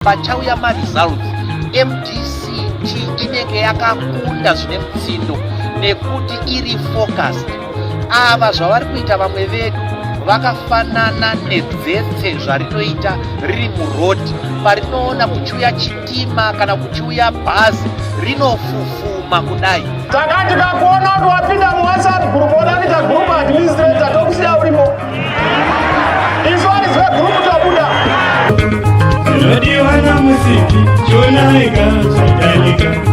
Pachauya results MDC-T inenge yakakunda zvine mutsindo nekuti iri focused. Ava zvavari kuita vamwe vedu vakafanana nedzetse zvarinoita riri murodhi, parinoona kuchiuya chitima kana kuchiuya bhazi rinofufuma kudai. Saka tikakuona kuti wapinda muWhatsApp group odanidza group administrator tokusiya urimo. Izvani zve group tobuda. Zinodiwa na muziki, chonaika, zvaitanika.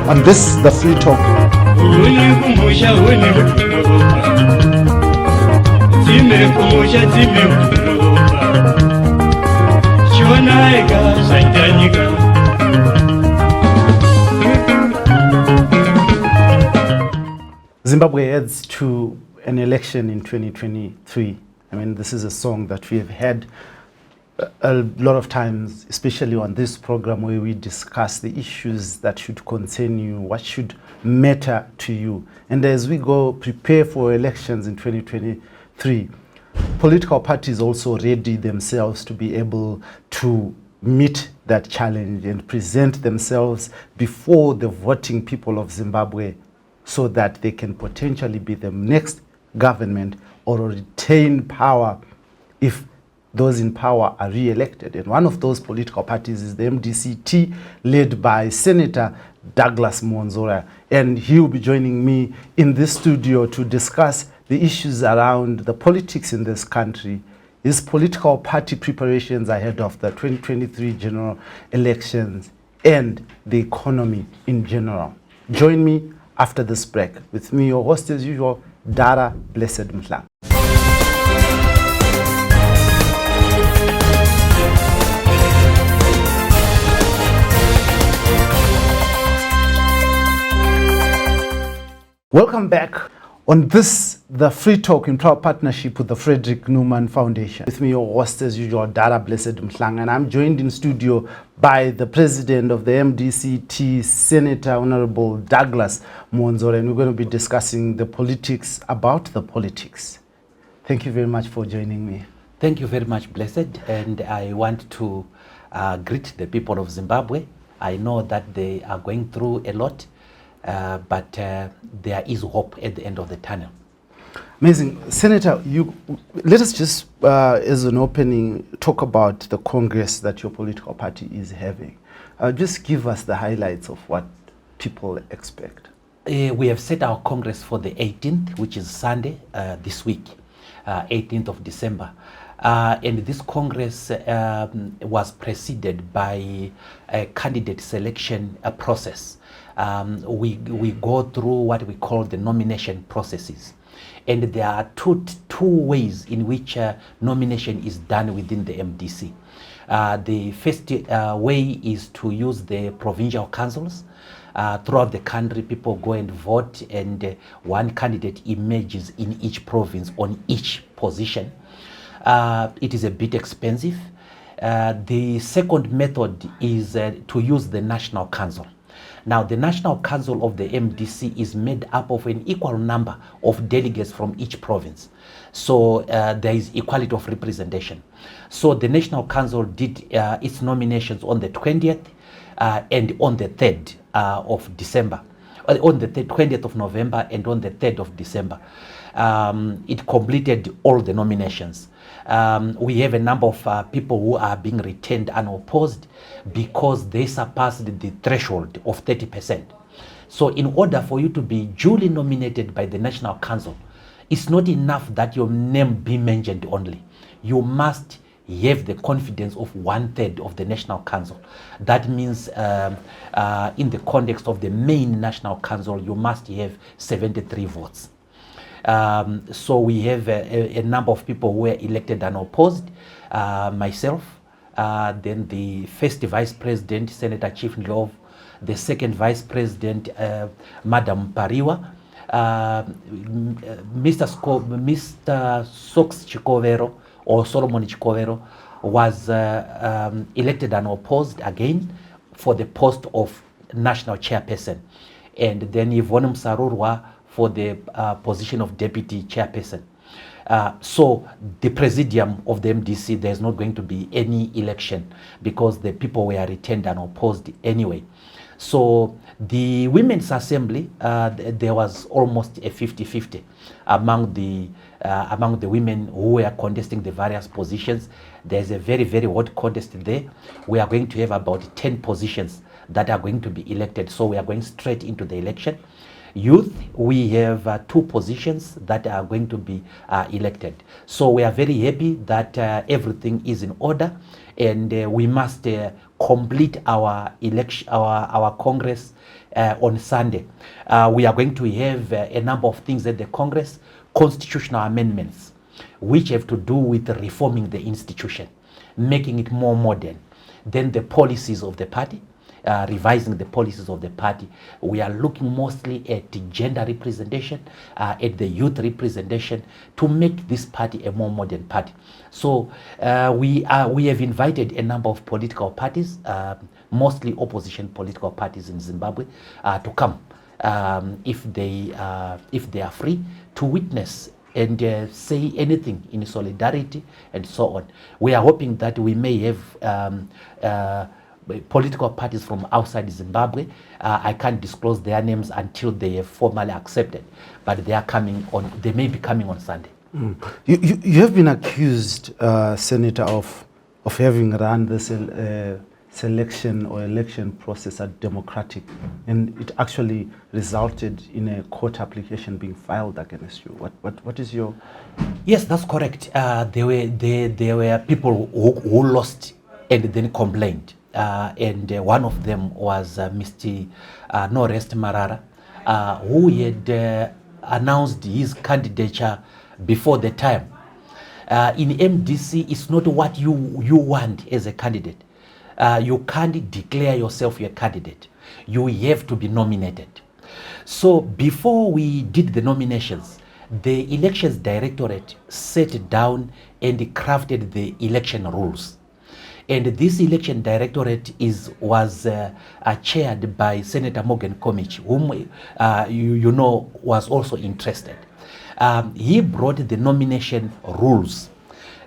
And this is the free talk. Zimbabwe heads to an election in 2023. I mean, this is a song that we have had a lot of times, especially on this program where we discuss the issues that should concern you, what should matter to you. And as we go prepare for elections in 2023, political parties also ready themselves to be able to meet that challenge and present themselves before the voting people of Zimbabwe so that they can potentially be the next government or retain power if those in power are re-elected. And one of those political parties is the MDC-T, led by Senator Douglas Mwonzora. And he will be joining me in this studio to discuss the issues around the politics in this country, his political party preparations ahead of the 2023 general elections, and the economy in general. Join me after this break. With me, your host as usual, Dara Blessed Mhlang. Welcome back on this, the Free Talk in proud partnership with the Frederick Newman Foundation. With me, your host as usual, Dara Blessed Mhlang, and I'm joined in studio by the president of the MDC-T, Senator Honorable Douglas Mwonzora, and we're going to be discussing the politics about the politics. Thank you very much for joining me. Thank you very much, Blessed, and I want to greet the people of Zimbabwe. I know that they are going through a lot. But there is hope at the end of the tunnel. Amazing. Senator, let us just, as an opening, talk about the Congress that your political party is having. Just give us the highlights of what people expect. We have set our Congress for the 18th, which is Sunday, this week, 18th of December. And this Congress was preceded by a candidate selection process. We go through what we call the nomination processes. And there are two ways in which nomination is done within the MDC. The first way is to use the provincial councils. Throughout the country, people go and vote, and one candidate emerges in each province on each position. It is a bit expensive. The second method is to use the National Council. Now, the National Council of the MDC is made up of an equal number of delegates from each province. So there is equality of representation. So the National Council did its nominations on the 20th and on the 3rd of December. On the 20th of November and on the 3rd of December. It completed all the nominations. We have a number of people who are being retained unopposed because they surpassed the threshold of 30%. So in order for you to be duly nominated by the National Council, it's not enough that your name be mentioned only. You must have the confidence of 1/3 of the National Council. That means in the context of the main National Council, you must have 73 votes. So we have a number of people who were elected unopposed, myself, then the first Vice President, Senator Chief Ndlovu, the second Vice President, Madam Pariwa, Mr. Sox Chikovero, or Solomon Chikovero, was elected unopposed again for the post of National Chairperson. And then Yvonne Msarurwa for the position of Deputy Chairperson. So the Presidium of the MDC, there's not going to be any election because the people were retained unopposed anyway. So the Women's Assembly, there was almost a 50-50 among the women who were contesting the various positions. There's a very, very hot contest there. We are going to have about 10 positions that are going to be elected. So we are going straight into the election. Youth, we have 2 positions that are going to be elected. So we are very happy that everything is in order, and we must complete our election, our Congress on Sunday. We are going to have a number of things at the Congress, constitutional amendments, which have to do with reforming the institution, making it more modern. Then the policies of the party, revising the policies of the party. We are looking mostly at the gender representation, at the youth representation, to make this party a more modern party. So we have invited a number of political parties, mostly opposition political parties in Zimbabwe, to come if they are free to witness and say anything in solidarity and so on. We are hoping that we may have political parties from outside Zimbabwe. I can't disclose their names until they have formally accepted, but they are coming on. They may be coming on Sunday. You have been accused, Senator, of having run this selection or election process as democratic, and it actually resulted in a court application being filed against you. What is your? Yes, that's correct. There were people who lost and then complained. And one of them was Mr. Norest Marara, who had announced his candidature before the time. In MDC, it's not what you want as a candidate. You can't declare yourself your candidate. You have to be nominated. So before we did the nominations, the Elections Directorate sat down and crafted the election rules. And this election directorate was chaired by Senator Morgan Komich, whom you know was also interested. He brought the nomination rules.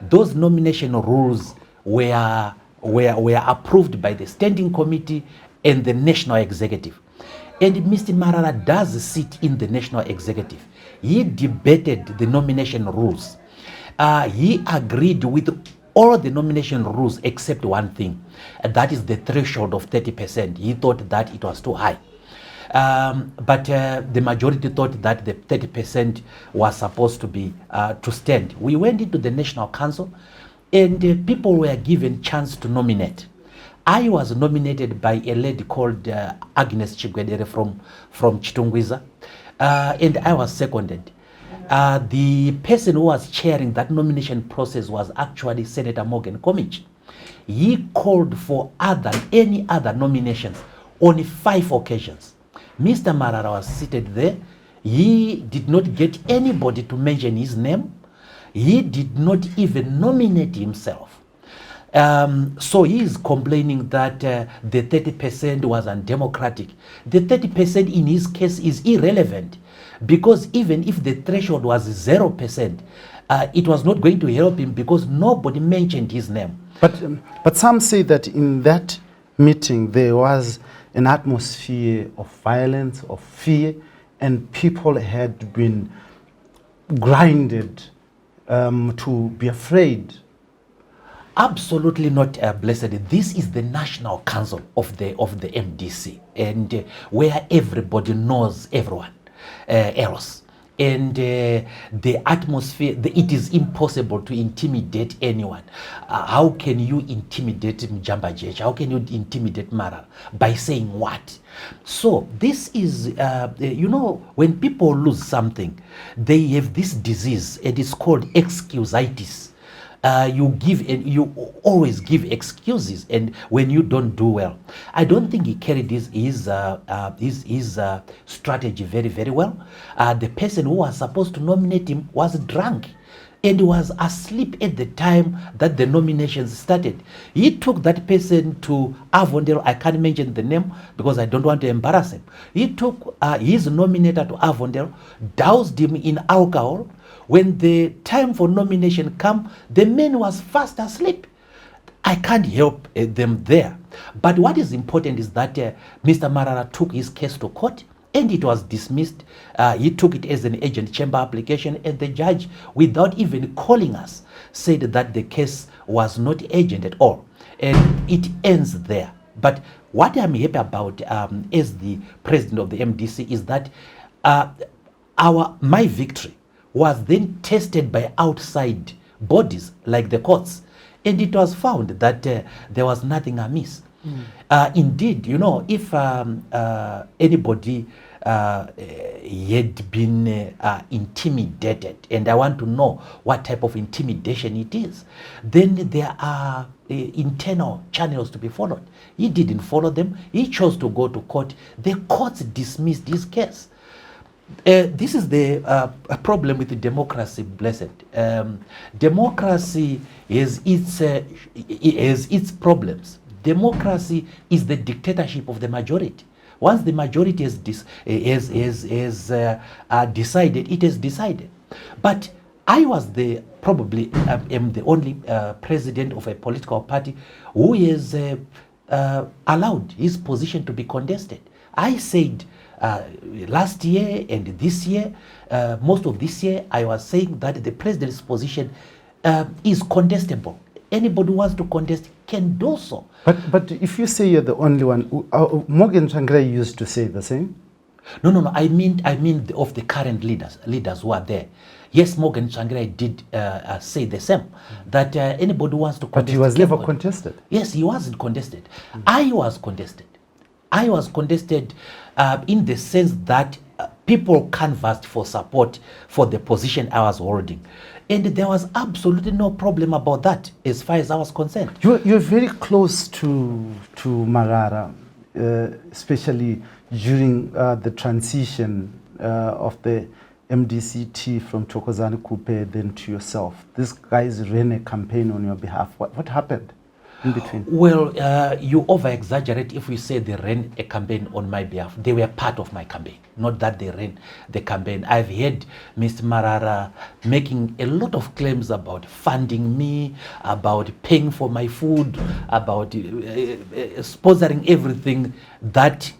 Those nomination rules were approved by the Standing Committee and the National Executive. And Mr. Marara does sit in the National Executive. He debated the nomination rules. He agreed with all the nomination rules except one thing, that is the threshold of 30%. He thought that it was too high. But the majority thought that the 30% was supposed to be to stand. We went into the National Council and people were given chance to nominate. I was nominated by a lady called Agnes Chigwedere from Chitungwiza, and I was seconded. The person who was chairing that nomination process was actually Senator Morgan Komich. He called for any other nominations on 5 occasions. Mr. Marara was seated there. He did not get anybody to mention his name. He did not even nominate himself. So he is complaining that the 30% was undemocratic. The 30% in his case is irrelevant, because even if the threshold was 0%, it was not going to help him because nobody mentioned his name. But some say that in that meeting there was an atmosphere of violence, of fear, and people had been grinded to be afraid. Absolutely not, Blessed. This is the National Council of the MDC, and where everybody knows everyone else. And the atmosphere, it is impossible to intimidate anyone. How can you intimidate Mjamba Jeje? How can you intimidate Mara? By saying what? So this is, you know, when people lose something, they have this disease, and it's called excusitis. You always give excuses, and when you don't do well. I don't think he carried his strategy very well. The person who was supposed to nominate him was drunk and was asleep at the time that the nominations started. He took that person to Avondale. I can't mention the name because I don't want to embarrass him. He took his nominator to Avondale, doused him in alcohol. When the time for nomination came, the man was fast asleep. I can't help them there. But what is important is that Mr. Marara took his case to court, and it was dismissed. He took it as an agent chamber application, and the judge, without even calling us, said that the case was not agent at all. And it ends there. But what I'm happy about as the president of the MDC is that my victory was then tested by outside bodies like the courts, and it was found that there was nothing amiss. Indeed, you know, if anybody had been intimidated, and I want to know what type of intimidation it is, then there are internal channels to be followed. He didn't follow them. He chose to go to court. The courts dismissed his case. This is the problem with the democracy, Blessed. Democracy has its problems. Democracy is the dictatorship of the majority. Once the majority has decided, it has decided. But I was probably am the only president of a political party who has allowed his position to be contested. I said last year and this year, most of this year, I was saying that the president's position is contestable. Anybody who wants to contest can do so. But if you say you're the only one, Morgan Tsvangirai used to say the same. No. I mean of the current leaders who are there. Yes, Morgan Tsvangirai did say the same, that anybody who wants to contest. But he was never contested. Yes, he wasn't contested. I was contested. I was contested in the sense that people canvassed for support for the position I was holding. And there was absolutely no problem about that as far as I was concerned. You're very close to Marara, especially during the transition of the MDC-T from Thokozani Kupe then to yourself. These guys ran a campaign on your behalf. What happened in between? Well, you over-exaggerate if we say they ran a campaign on my behalf. They were part of my campaign, not that they ran the campaign. I've heard Mr. Marara making a lot of claims about funding me, about paying for my food, about sponsoring everything that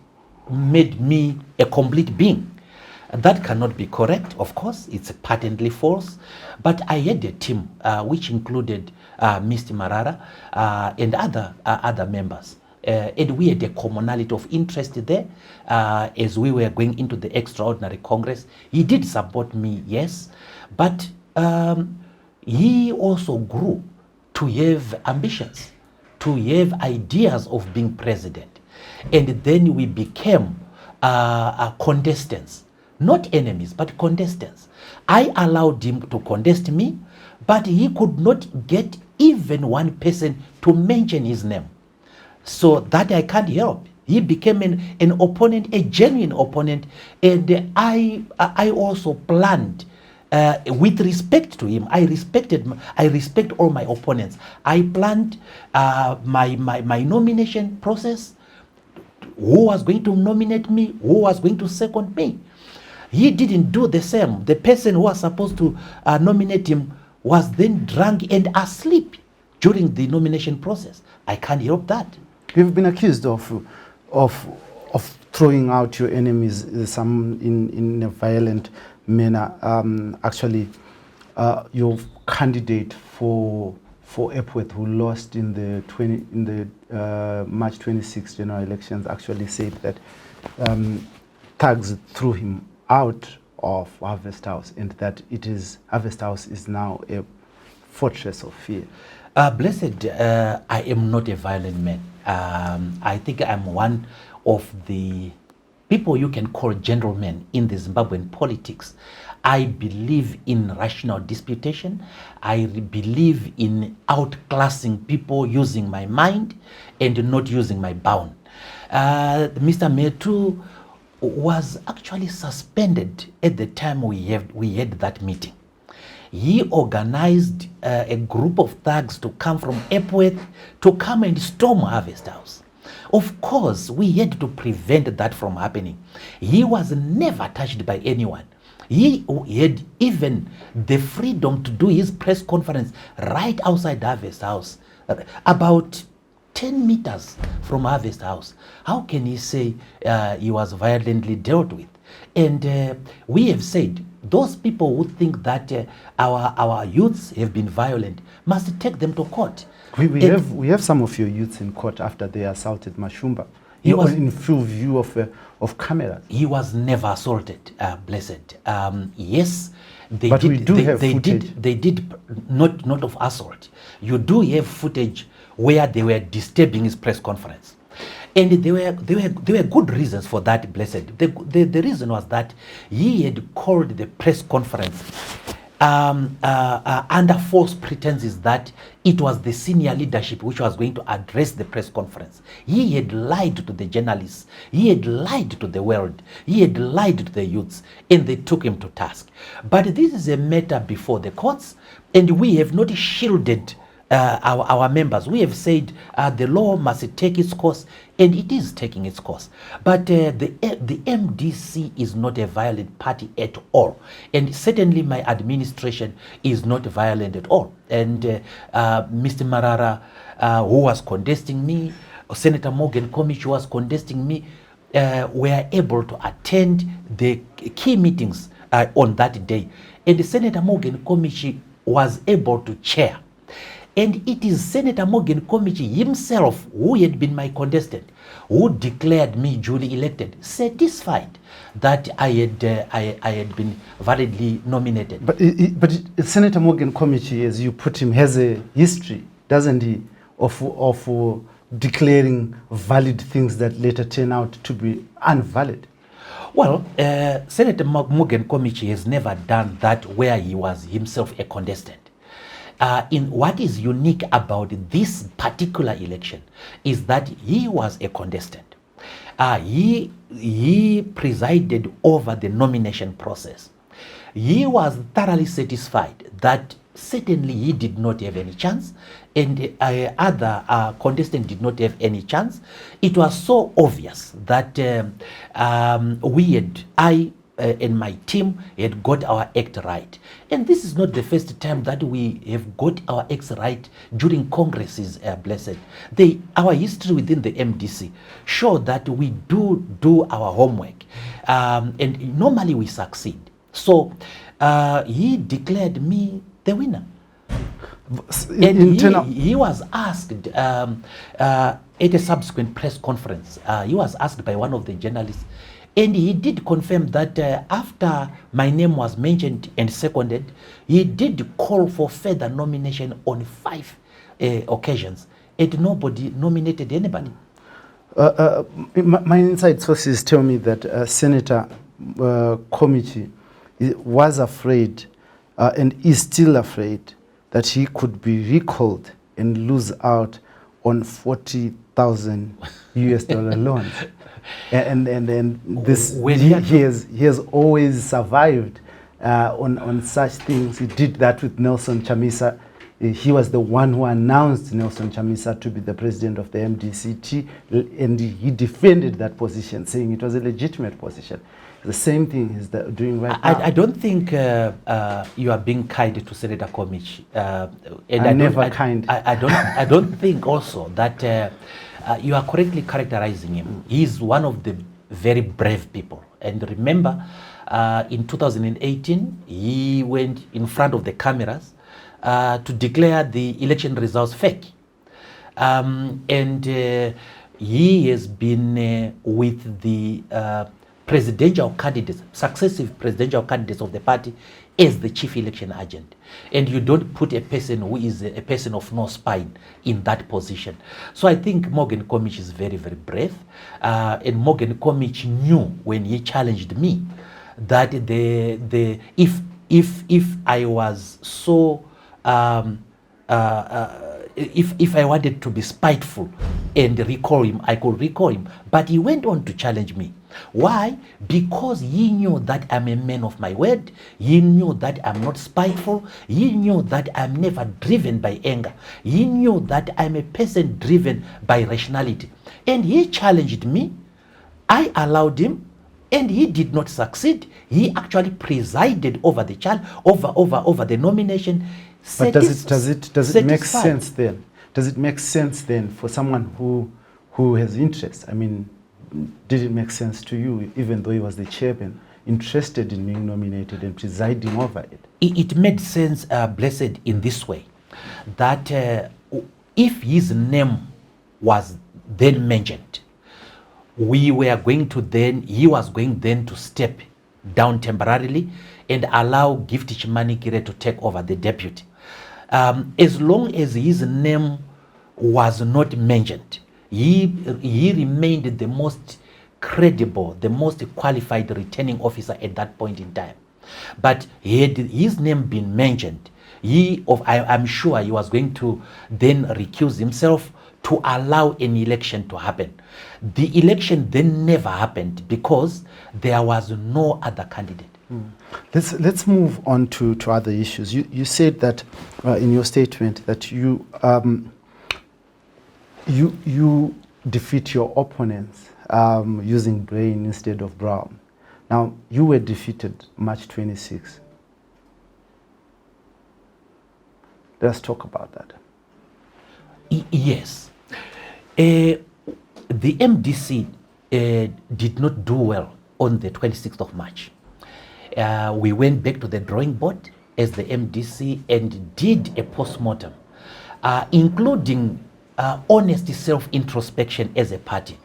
made me a complete being. That cannot be correct, of course. It's patently false. But I had a team which included Mr. Marara and other members. And we had a commonality of interest there as we were going into the extraordinary Congress. He did support me, yes. But he also grew to have ambitions, to have ideas of being president. And then we became contestants. Not enemies, but contestants. I allowed him to contest me, but he could not get even one person to mention his name. So that I can't help. He became an opponent, a genuine opponent, and I also planned with respect to him, I respect all my opponents. I planned my nomination process. Who was going to nominate me? Who was going to second me? He didn't do the same. The person who was supposed to nominate him was then drunk and asleep during the nomination process. I can't help that. You've been accused of throwing out your enemies, some in a violent manner. Actually, your candidate for Epworth, who lost in the March 26 general elections, actually said that thugs threw him out of Harvest House, and that Harvest House is now a fortress of fear. Blessed, I am not a violent man. I think I'm one of the people you can call gentlemen in the Zimbabwean politics. I believe in rational disputation. I believe in outclassing people using my mind and not using my bound. Mr. Metu was actually suspended at the time we had that meeting. He organized a group of thugs to come from Epworth to come and storm Harvest House. Of course, we had to prevent that from happening. He was never touched by anyone. He had even the freedom to do his press conference right outside Harvest House, about 10 meters from Harvest House. How can he say he was violently dealt with? And we have said those people who think that our youths have been violent must take them to court. We have some of your youths in court after they assaulted Mashumba. He was in full view of cameras. He was never assaulted, Blessed. Yes, they but did. We do have footage. They did not of assault. You do have footage where they were disturbing his press conference. And there were good reasons for that, Blessed. The reason was that he had called the press conference under false pretenses that it was the senior leadership which was going to address the press conference. He had lied to the journalists. He had lied to the world. He had lied to the youths, and they took him to task. But this is a matter before the courts, and we have not shielded our members. We have said the law must take its course, and it is taking its course. But the MDC is not a violent party at all, and certainly my administration is not violent at all. And Mr. Marara, who was contesting me, Senator Morgan Komichi was contesting me, were able to attend the key meetings on that day, and Senator Morgan Komichi was able to chair. And it is Senator Morgan Komichi himself, who had been my contestant, who declared me duly elected, satisfied that I had been validly nominated. But Senator Morgan Komichi, as you put him, has a history, doesn't he, of declaring valid things that later turn out to be invalid? Well, Senator Morgan Komichi has never done that where he was himself a contestant. In what is unique about this particular election is that he was a contestant. He presided over the nomination process. He was thoroughly satisfied that certainly he did not have any chance, and other contestant did not have any chance. It was so obvious that and my team had got our act right. And this is not the first time that we have got our acts right during congresses, Blessed. Our history within the MDC show that we do our homework, and normally we succeed. So he declared me the winner. And he was asked at a subsequent press conference, he was asked by one of the journalists, and he did confirm that after my name was mentioned and seconded, he did call for further nomination on 5 occasions, and nobody nominated anybody. My inside sources tell me that Senator Komichi was afraid and is still afraid that he could be recalled and lose out on $40,000 loans. And this he has always survived on such things. He did that with Nelson Chamisa. He was the one who announced Nelson Chamisa to be the president of the MDC-T, and he defended that position, saying it was a legitimate position. The same thing he's doing right now. I don't think you are being kind to Senator Komich. And I don't think also that you are correctly characterizing him. He's one of the very brave people. And remember, in 2018, he went in front of the cameras to declare the election results fake. And he has been with the presidential candidates, successive presidential candidates of the party as the chief election agent. And you don't put a person who is a person of no spine in that position. So I think Morgan Komich is very, very brave. And Morgan Komich knew when he challenged me that if I was so if I wanted to be spiteful and recall him, I could recall him. But he went on to challenge me. Why? Because he knew that I'm a man of my word. He knew that I'm not spiteful. He knew that I'm never driven by anger. He knew that I'm a person driven by rationality. And he challenged me. I allowed him, and he did not succeed. He actually presided over the over the nomination. But does it make sense then? Does it make sense then for someone who has interest? I mean, did it make sense to you, even though he was the chairman, interested in being nominated and presiding over it? It made sense, Blessed, in this way, that if his name was then mentioned, he was going then to step down temporarily and allow Gift Chimanikire to take over the deputy. As long as his name was not mentioned, he remained the most credible, the most qualified returning officer at that point in time. But had his name been mentioned, I'm sure he was going to then recuse himself to allow an election to happen. The election then never happened because there was no other candidate. Let's move on to other issues. You said that in your statement that you defeat your opponents using brain instead of brown. Now, you were defeated March 26. Let's talk about that. Yes. The MDC did not do well on the 26th of March. We went back to the drawing board as the MDC and did a post-mortem, including honest self-introspection as a party.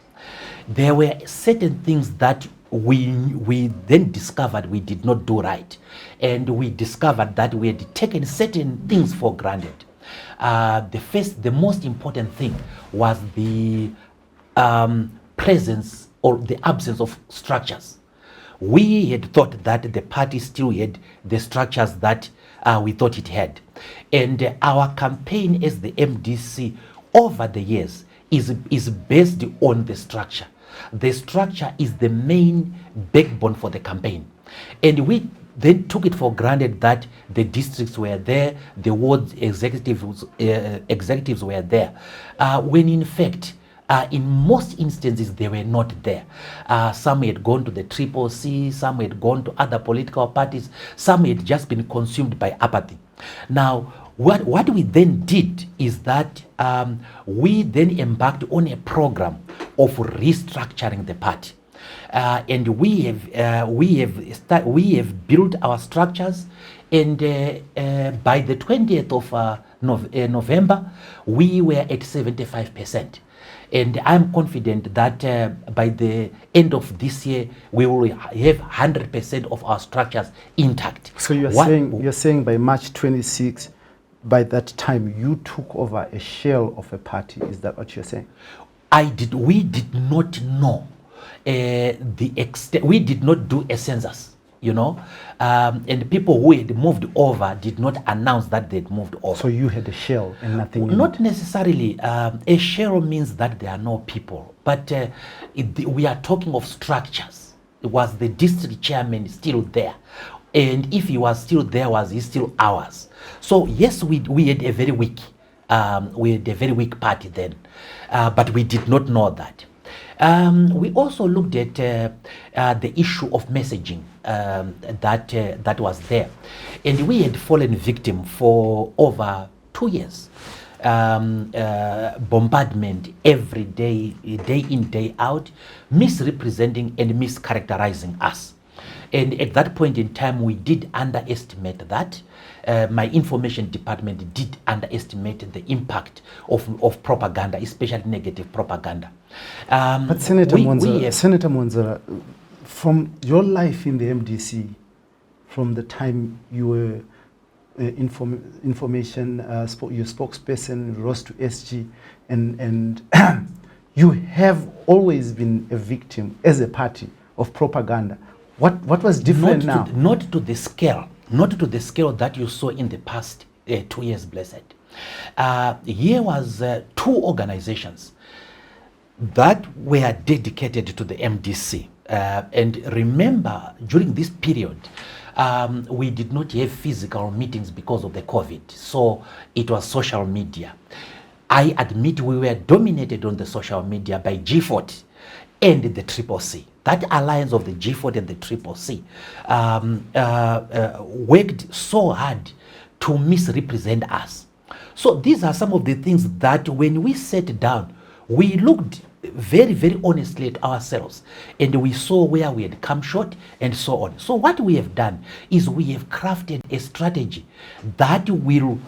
There were certain things that we then discovered we did not do right, and we discovered that we had taken certain things for granted. The most important thing was the presence or the absence of structures. We had thought that the party still had the structures that we thought it had. And our campaign as the MDC over the years is based on the structure. The structure is the main backbone for the campaign. And we then took it for granted that the districts were there, the ward executives were there, when in fact, in most instances, they were not there. Some had gone to the CCC, some had gone to other political parties, some had just been consumed by apathy. Now, what we then did is that we then embarked on a program of restructuring the party. And we have built our structures, and by the 20th of November, we were at 75%. And I'm confident that by the end of this year, we will have 100% of our structures intact. So you're saying by March 26, by that time, you took over a shell of a party. Is that what you're saying? We did not know the extent. We did not do a census, you know, and people who had moved over did not announce that they'd moved over. So you had a shell and nothing in Not it. necessarily. A shell means that there are no people, but we are talking of structures. Was the district chairman still there? And if he was still there, was he still ours? So yes, we had a very weak party then, but we did not know that. We also looked at the issue of messaging that was there, and we had fallen victim for over 2 years. Bombardment every day, day in, day out, misrepresenting and mischaracterizing us. And at that point in time, we did underestimate that. My information department did underestimate the impact of propaganda, especially negative propaganda. But Senator Mwonzora, from your life in the MDC, from the time you were information, your spokesperson rose to SG, and you have always been a victim as a party of propaganda. What was different now? Not to the scale that you saw in the past 2 years, blessed. Here was 2 organizations that were dedicated to the MDC. And remember, during this period, we did not have physical meetings because of the COVID. So it was social media. I admit we were dominated on the social media by G40 and the CCC. That alliance of the G40 and the CCC worked so hard to misrepresent us. So these are some of the things that when we sat down, we looked very, very honestly at ourselves, and we saw where we had come short and so on. So what we have done is we have crafted a strategy that will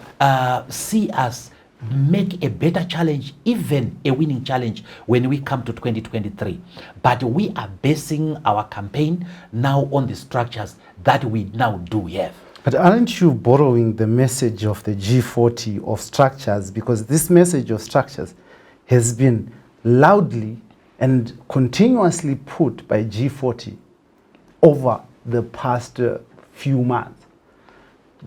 see us make a better challenge, even a winning challenge when we come to 2023. But we are basing our campaign now on the structures that we now do have. But aren't you borrowing the message of the G40 of structures? Because this message of structures has been loudly and continuously put by G40 over the past few months.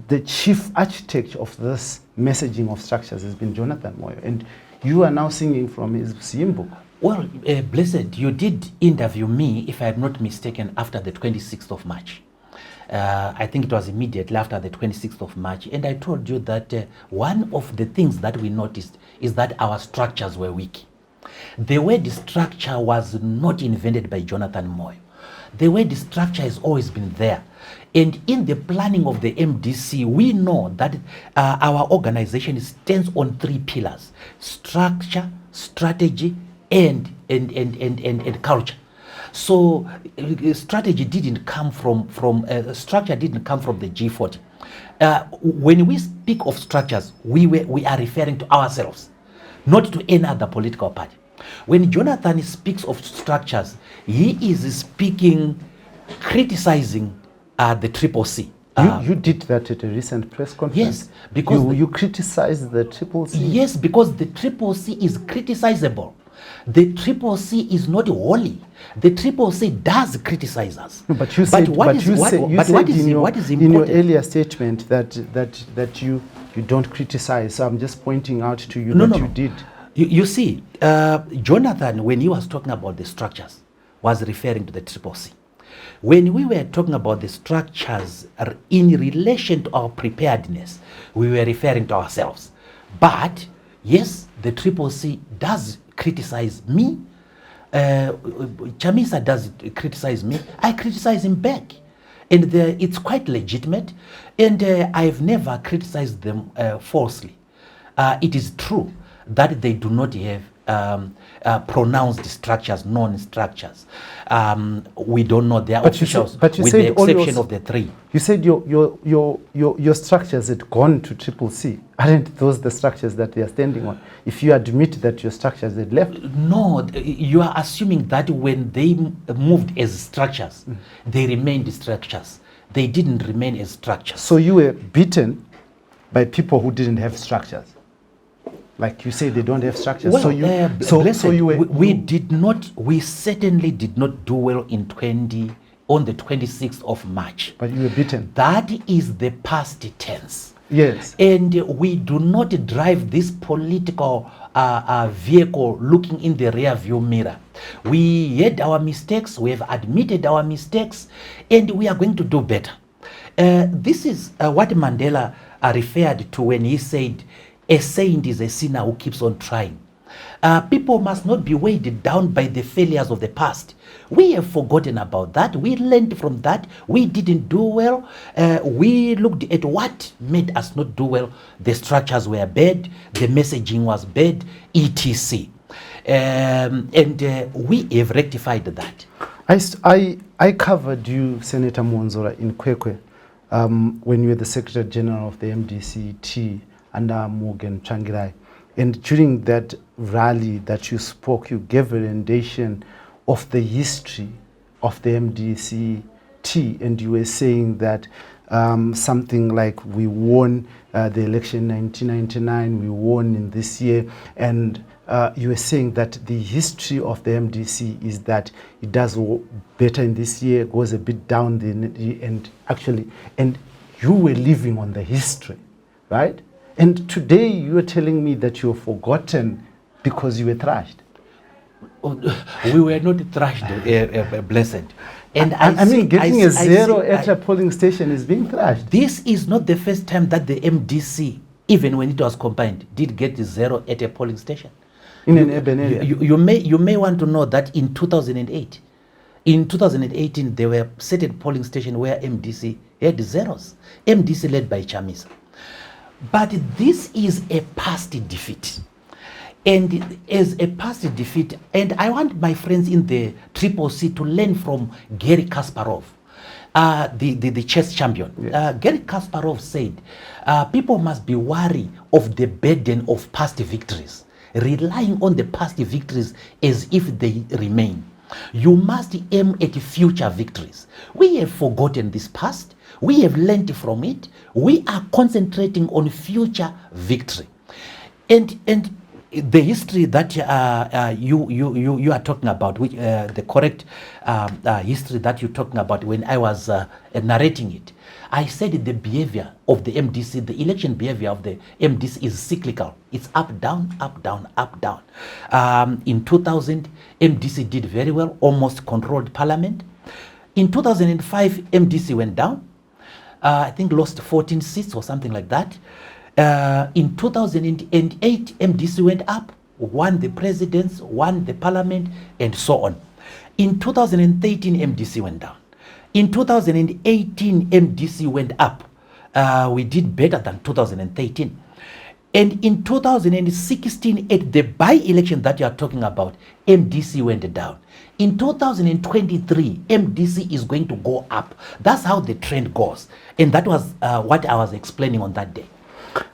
The chief architect of this messaging of structures has been Jonathan Moyo, and you are now singing from his book. Well, Blessed, you did interview me, if I am not mistaken, after the 26th of March. I think it was immediately after the 26th of March, and I told you that one of the things that we noticed is that our structures were weak. The word structure was not invented by Jonathan Moyo. The word structure has always been there. And in the planning of the MDC, we know that our organization stands on 3 pillars: structure, strategy, and culture. So strategy didn't come from structure didn't come from the G40. When we speak of structures, we are referring to ourselves, not to any other political party. When Jonathan speaks of structures, he is speaking, criticizing the CCC. You did that at a recent press conference. Yes, because you criticized the CCC. Yes, because the CCC is criticizable. The CCC is not holy. The CCC does criticize us. No, but you said, what is important in your earlier statement that you don't criticize. So I'm just pointing out to you you did. You see, Jonathan, when he was talking about the structures, was referring to the CCC. When we were talking about the structures in relation to our preparedness, we were referring to ourselves. But yes, the CCC does criticize me. Chamisa does criticize me. I criticize him back. And it's quite legitimate. And I've never criticized them falsely. It is true that they do not have pronounced structures, non-structures. We don't know their officials, with the exception of the 3. You said your structures had gone to CCC. Aren't those the structures that they are standing on? If you admit that your structures had left? No, you are assuming that when they moved as structures, they remained structures. They didn't remain as structures. So you were beaten by people who didn't have structures. Like you say, they don't have structures. Well, we certainly did not do well on the 26th of March. But you were beaten. That is the past tense. Yes. And we do not drive this political vehicle looking in the rear view mirror. We had our mistakes, we have admitted our mistakes, and we are going to do better. This is what Mandela referred to when he said, a saint is a sinner who keeps on trying. People must not be weighed down by the failures of the past. We have forgotten about that. We learned from that. We didn't do well. We looked at what made us not do well. The structures were bad. The messaging was bad, etc. We have rectified that. I covered you, Senator Mwonzora, in Kwekwe when you were the Secretary General of the MDC-T under Morgan Tsvangirai. And during that rally that you spoke, you gave a rendition of the history of the MDC-T, and you were saying that something like we won the election in 1999, we won in this year, and you were saying that the history of the MDC is that it does better in this year, goes a bit down, and you were living on the history, right? And today you are telling me that you're forgotten because you were thrashed. We were not thrashed, blessed. And I mean, getting a zero at a polling station is being thrashed. This is not the first time that the MDC, even when it was combined, did get a zero at a polling station. In an urban area. You may want to know that in 2008, in 2018, there were certain polling stations where MDC had zeros. MDC led by Chamisa. But this is a past defeat. And as a past defeat, and I want my friends in the CCC to learn from Gary Kasparov, the chess champion. Yes. Gary Kasparov said, people must be wary of the burden of past victories, relying on the past victories as if they remain. You must aim at future victories. We have forgotten this past. We have learned from it. We are concentrating on future victory. And the history that you are talking about, which the correct history that you're talking about, when I was narrating it, I said the behavior of the MDC, the election behavior of the MDC is cyclical. It's up, down, up, down, up, down. In 2000, MDC did very well, almost controlled parliament. In 2005, MDC went down. I think lost 14 seats or something like that. In 2008, MDC went up, won the presidents, won the parliament, and so on. In 2013, MDC went down. In 2018, MDC went up. We did better than 2013. And in 2016, at the by-election that you are talking about, MDC went down. In 2023, MDC is going to go up. That's how the trend goes. And that was what I was explaining on that day.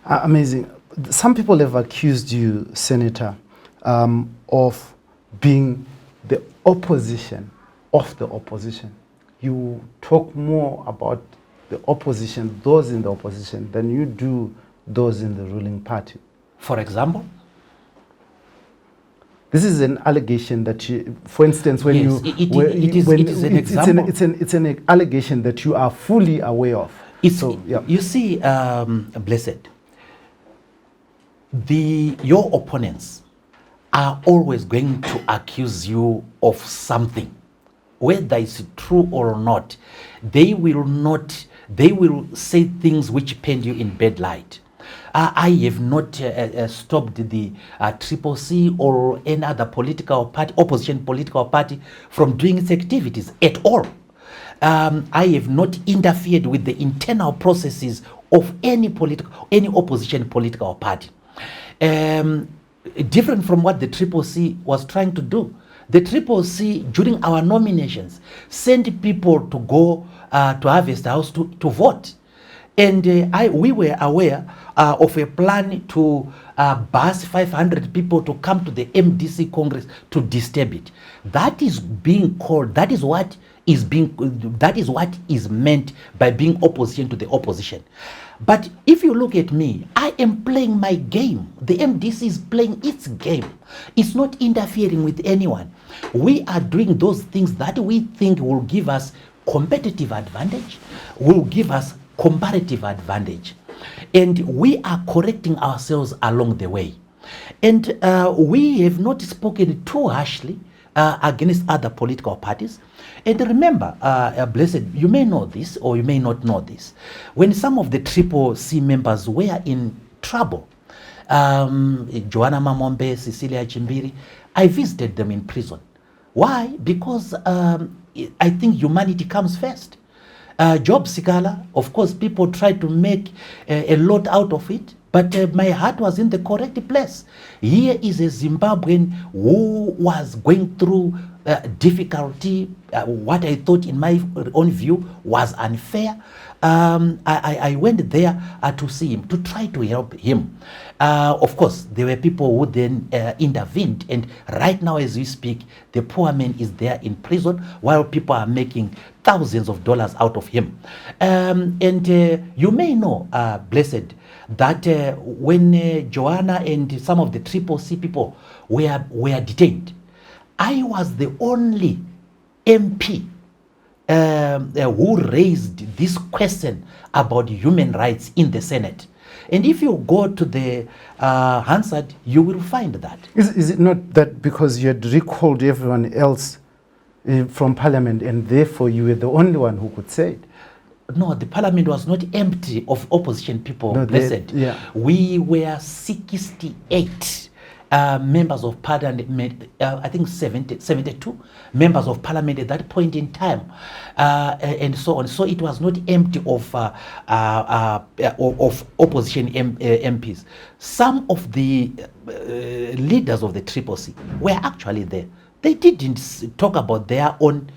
Amazing. Some people have accused you, Senator, of being the opposition of the opposition. You talk more about the opposition, those in the opposition, than you do those in the ruling party. For example? This is an allegation that you, for instance, when yes, it is an example. It's an allegation that you are fully aware of. So, yeah. You see, Blessed, your opponents are always going to accuse you of something. Whether it's true or not, they will say things which paint you in bad light. I have not stopped the CCC or any other political party, opposition political party, from doing its activities at all. I have not interfered with the internal processes of any opposition political party. Different from what the CCC was trying to do. The CCC, during our nominations, sent people to go to Harvest House to vote. And we were aware of a plan to bus 500 people to come to the MDC Congress to disturb it. That is being called, that is what is meant by being opposition to the opposition. But if you look at me, I am playing my game. The MDC is playing its game. It's not interfering with anyone. We are doing those things that we think will give us competitive advantage, will give us comparative advantage. And we are correcting ourselves along the way. And we have not spoken too harshly against other political parties. And remember, Blessed, you may know this or you may not know this. When some of the Triple C members were in trouble, Joanna Mamombe, Cecilia Chimbiri, I visited them in prison. Why? Because I think humanity comes first. Job Sikhala, of course, people try to make a lot out of it, but my heart was in the correct place. Here is a Zimbabwean who was going through difficulty, what I thought in my own view was unfair. I went there to see him, to try to help him. Of course, there were people who then intervened, and right now as we speak, the poor man is there in prison while people are making thousands of dollars out of him. And you may know, Blessed, that when Joanna and some of the Triple C people were detained, I was the only MP who raised this question about human rights in the Senate. And if you go to the Hansard, you will find that. Is it not that because you had recalled everyone else from Parliament and therefore you were the only one who could say it? No, the Parliament was not empty of opposition people, No, Blessed. yeah. We were 68 members of Parliament, I think 72 members of Parliament at that point in time, and so on. So it was not empty of opposition MPs. Some of the leaders of the Triple C were actually there. They didn't talk about their own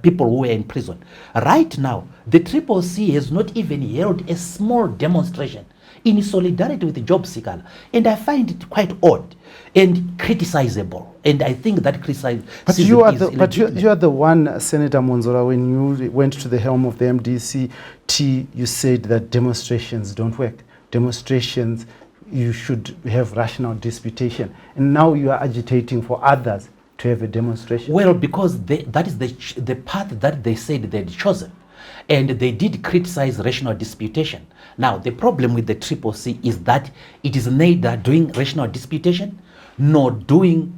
people who were in prison. Right now, the Triple C has not even held a small demonstration in solidarity with Job Sikhala. And I find it quite odd and criticizable. And I think that criticism But you are the one, Senator Mwonzora, when you went to the helm of the MDC-T, you said that demonstrations don't work. Demonstrations, you should have rational disputation. And now you are agitating for others to have a demonstration. Well, because that is the path that they said they'd chosen. And they did criticize rational disputation. Now, the problem with the Triple C is that it is neither doing rational disputation nor doing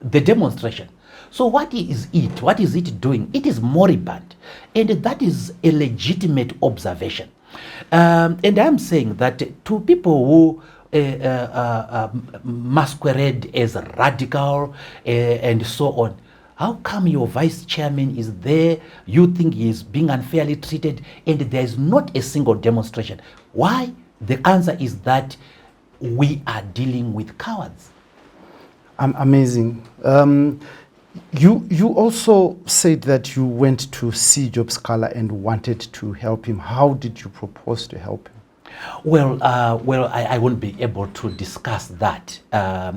the demonstration. So what is it? What is it doing? It is moribund. And that is a legitimate observation. And I'm saying that to people who masquerade as radical and so on, how come your vice chairman is there, you think he is being unfairly treated, and there is not a single demonstration? Why? The answer is that we are dealing with cowards. Amazing. You also said that you went to see Job Sikhala and wanted to help him. How did you propose to help him? Well, I won't be able to discuss that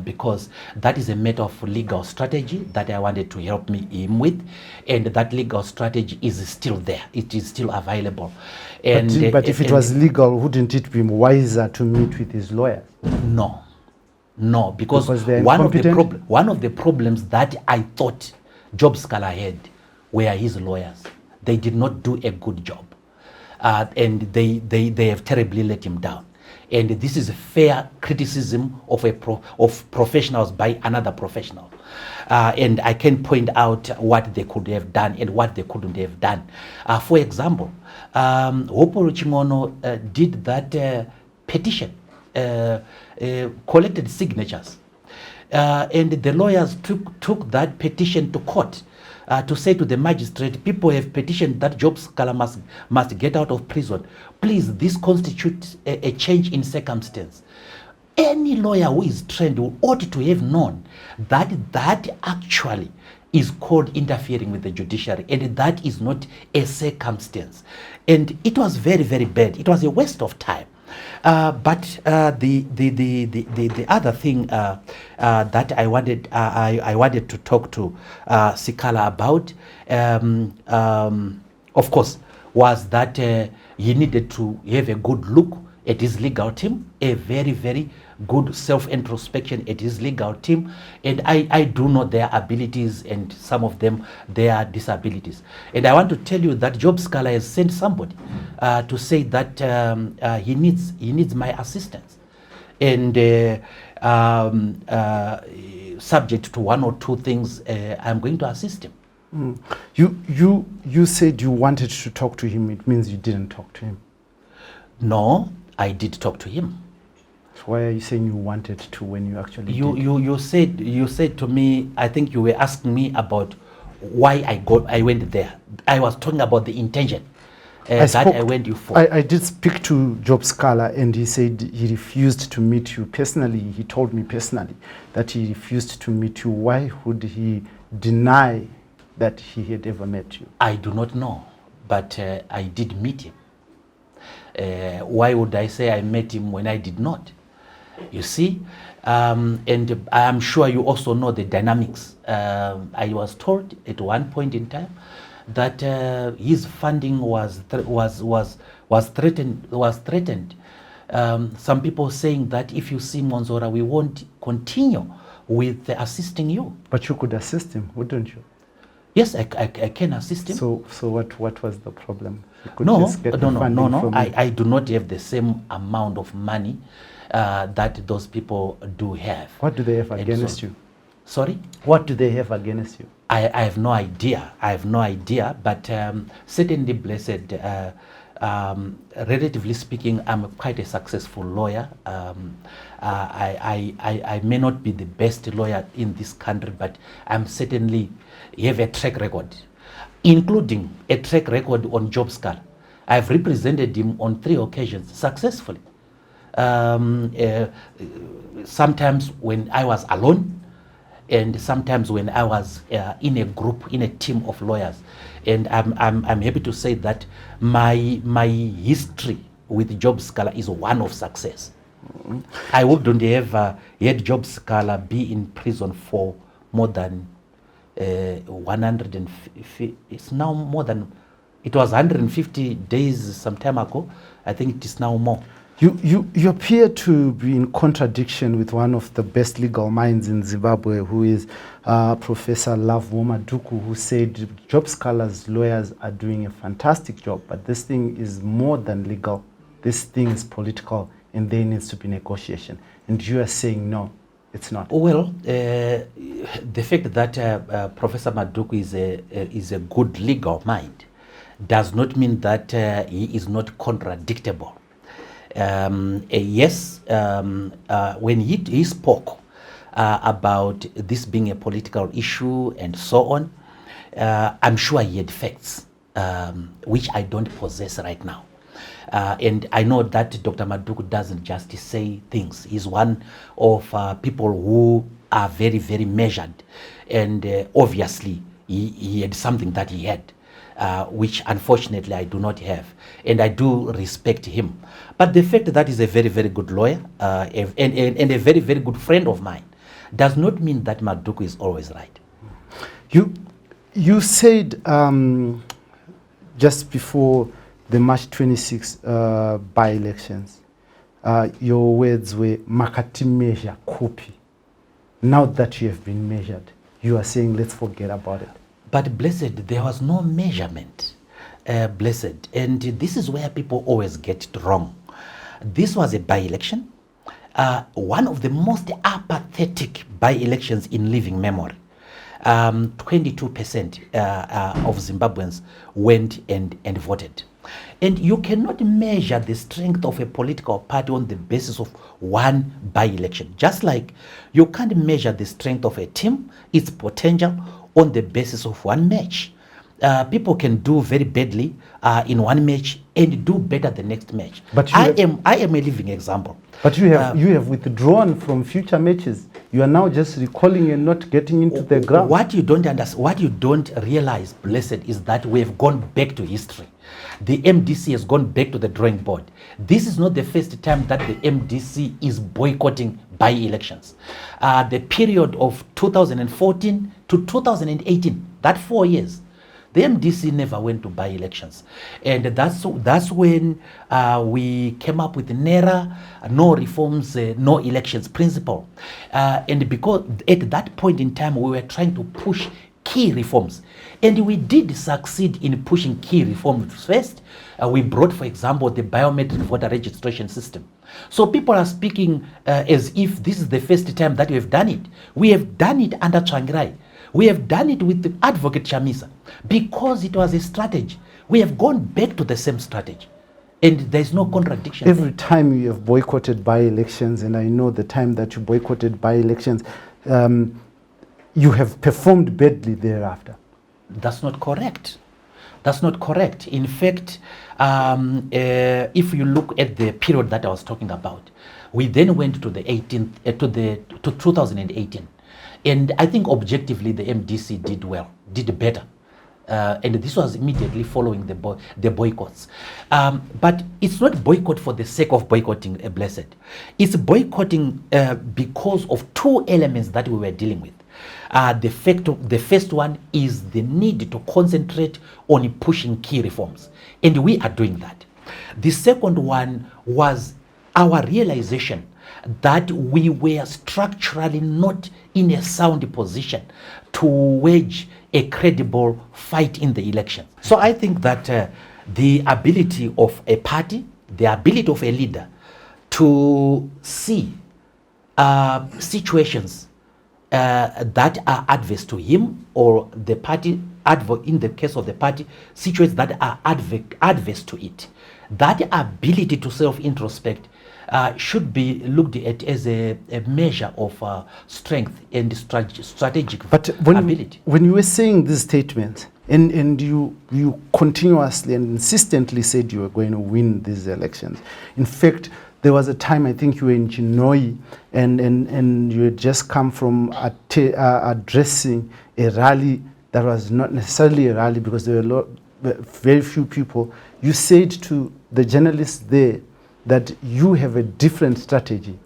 because that is a matter of legal strategy that I wanted to help him with, and that legal strategy is still there. It is still available. And, but if it was legal, wouldn't it be wiser to meet with his lawyers? No, because one of the problems that I thought Job Sikhala had were his lawyers. They did not do a good job. And they have terribly let him down. And this is a fair criticism of professionals by another professional. And I can point out what they could have done and what they couldn't have done. For example, Hopolo Chimono did that petition, collected signatures. And the lawyers took that petition to court. To say to the magistrate, people have petitioned that Job Sikhala must get out of prison. Please, this constitutes a change in circumstance. Any lawyer who is trained ought to have known that that actually is called interfering with the judiciary, and that is not a circumstance. And it was very, very bad. It was a waste of time. But the other thing that I wanted to talk to Sikhala about, of course, was that he needed to have a good look at his legal team, a very, very good self-introspection at his legal team, and I do know their abilities and some of them their disabilities. And I want to tell you that Job Sikhala has sent somebody to say that he needs my assistance. And subject to one or two things, I'm going to assist him. You said you wanted to talk to him. It means you didn't talk to him. No, I did talk to him. So why are you saying you wanted to when you actually did? You said to me, I think you were asking me about why I went there. I was talking about the intention that I went you for. I did speak to Job Sikhala, and he said he refused to meet you personally. He told me personally that he refused to meet you. Why would he deny that he had ever met you? I do not know, but I did meet him. Why would I say I met him when I did not? You see, and I'm sure you also know the dynamics. I was told at one point in time that his funding was threatened. Some people saying that if you see Mwonzora, we won't continue with assisting you. But you could assist him, wouldn't you? Yes, I can assist him. So what was the problem? You could No. I do not have the same amount of money that those people do have. What do they have against you? Sorry? What do they have against you? I have no idea. But certainly, blessed, relatively speaking, I'm quite a successful lawyer. I may not be the best lawyer in this country, but I'm certainly have a track record, including a track record on Job Sikhala. I've represented him on 3 occasions successfully. Sometimes when I was alone, and sometimes when I was in a group, in a team of lawyers. And I'm happy to say that my history with Job Sikhala is one of success. I wouldn't have had Job Sikhala be in prison for more than 150. It's now more than, it was 150 days some time ago. I think it is now more. You appear to be in contradiction with one of the best legal minds in Zimbabwe, who is Professor Maduku, who said Job Sikhala's lawyers are doing a fantastic job, but this thing is more than legal. This thing is political, and there needs to be negotiation. And you are saying no, it's not. Well, the fact that Professor Maduku is a good legal mind does not mean that he is not contradictable. Yes, when he spoke about this being a political issue and so on, I'm sure he had facts, which I don't possess right now. And I know that Dr. Maduku doesn't just say things. He's one of people who are very, very measured. And obviously, he had something that he had. Which unfortunately I do not have, and I do respect him. But the fact that he's a very, very good lawyer and a very, very good friend of mine does not mean that Maduku is always right. You said just before the March 26 by-elections, your words were makati measure copy. Now that you have been measured, you are saying let's forget about it. But blessed, there was no measurement, blessed. And this is where people always get it wrong. This was a by-election, one of the most apathetic by-elections in living memory. 22% of Zimbabweans went and voted. And you cannot measure the strength of a political party on the basis of one by-election. Just like you can't measure the strength of a team, its potential, on the basis of one match. People can do very badly in one match and do better the next match. But I am a living example. But you have withdrawn from future matches. You are now just recalling and not getting into the ground. What you don't understand, what you don't realize, blessed, is that we have gone back to history. The MDC has gone back to the drawing board. This is not the first time that the MDC is boycotting by-elections. The period of 2014 to 2018, that 4 years, the MDC never went to by-elections. And that's when we came up with NERA, no reforms, no elections principle. And because at that point in time, we were trying to push key reforms. And we did succeed in pushing key reforms first. We brought, for example, the biometric voter registration system. So people are speaking as if this is the first time that we have done it. We have done it under Tsvangirai. We have done it with the advocate Chamisa because it was a strategy. We have gone back to the same strategy. And there's no contradiction. Every time you have boycotted by-elections, and I know the time that you boycotted by-elections, you have performed badly thereafter. That's not correct. That's not correct. In fact, if you look at the period that I was talking about, we then went to the 18th, to 2018, and I think objectively the MDC did better. And this was immediately following the boycotts. But it's not boycott for the sake of boycotting, Blessed. It's boycotting because of two elements that we were dealing with. The first one is the need to concentrate on pushing key reforms. And we are doing that. The second one was our realization that we were structurally not in a sound position to wage a credible fight in the elections. So I think that the ability of a party, the ability of a leader to see situations that are adverse to him or the party, in the case of the party, situations that are adverse to it, that ability to self-introspect should be looked at as a measure of strength and strategic ability. When you were saying this statement, and you continuously and insistently said you were going to win these elections. In fact, there was a time, I think you were in Chinoi, and you had just come from addressing a rally that was not necessarily a rally because there were very few people. You said to the journalists there that you have a different strategy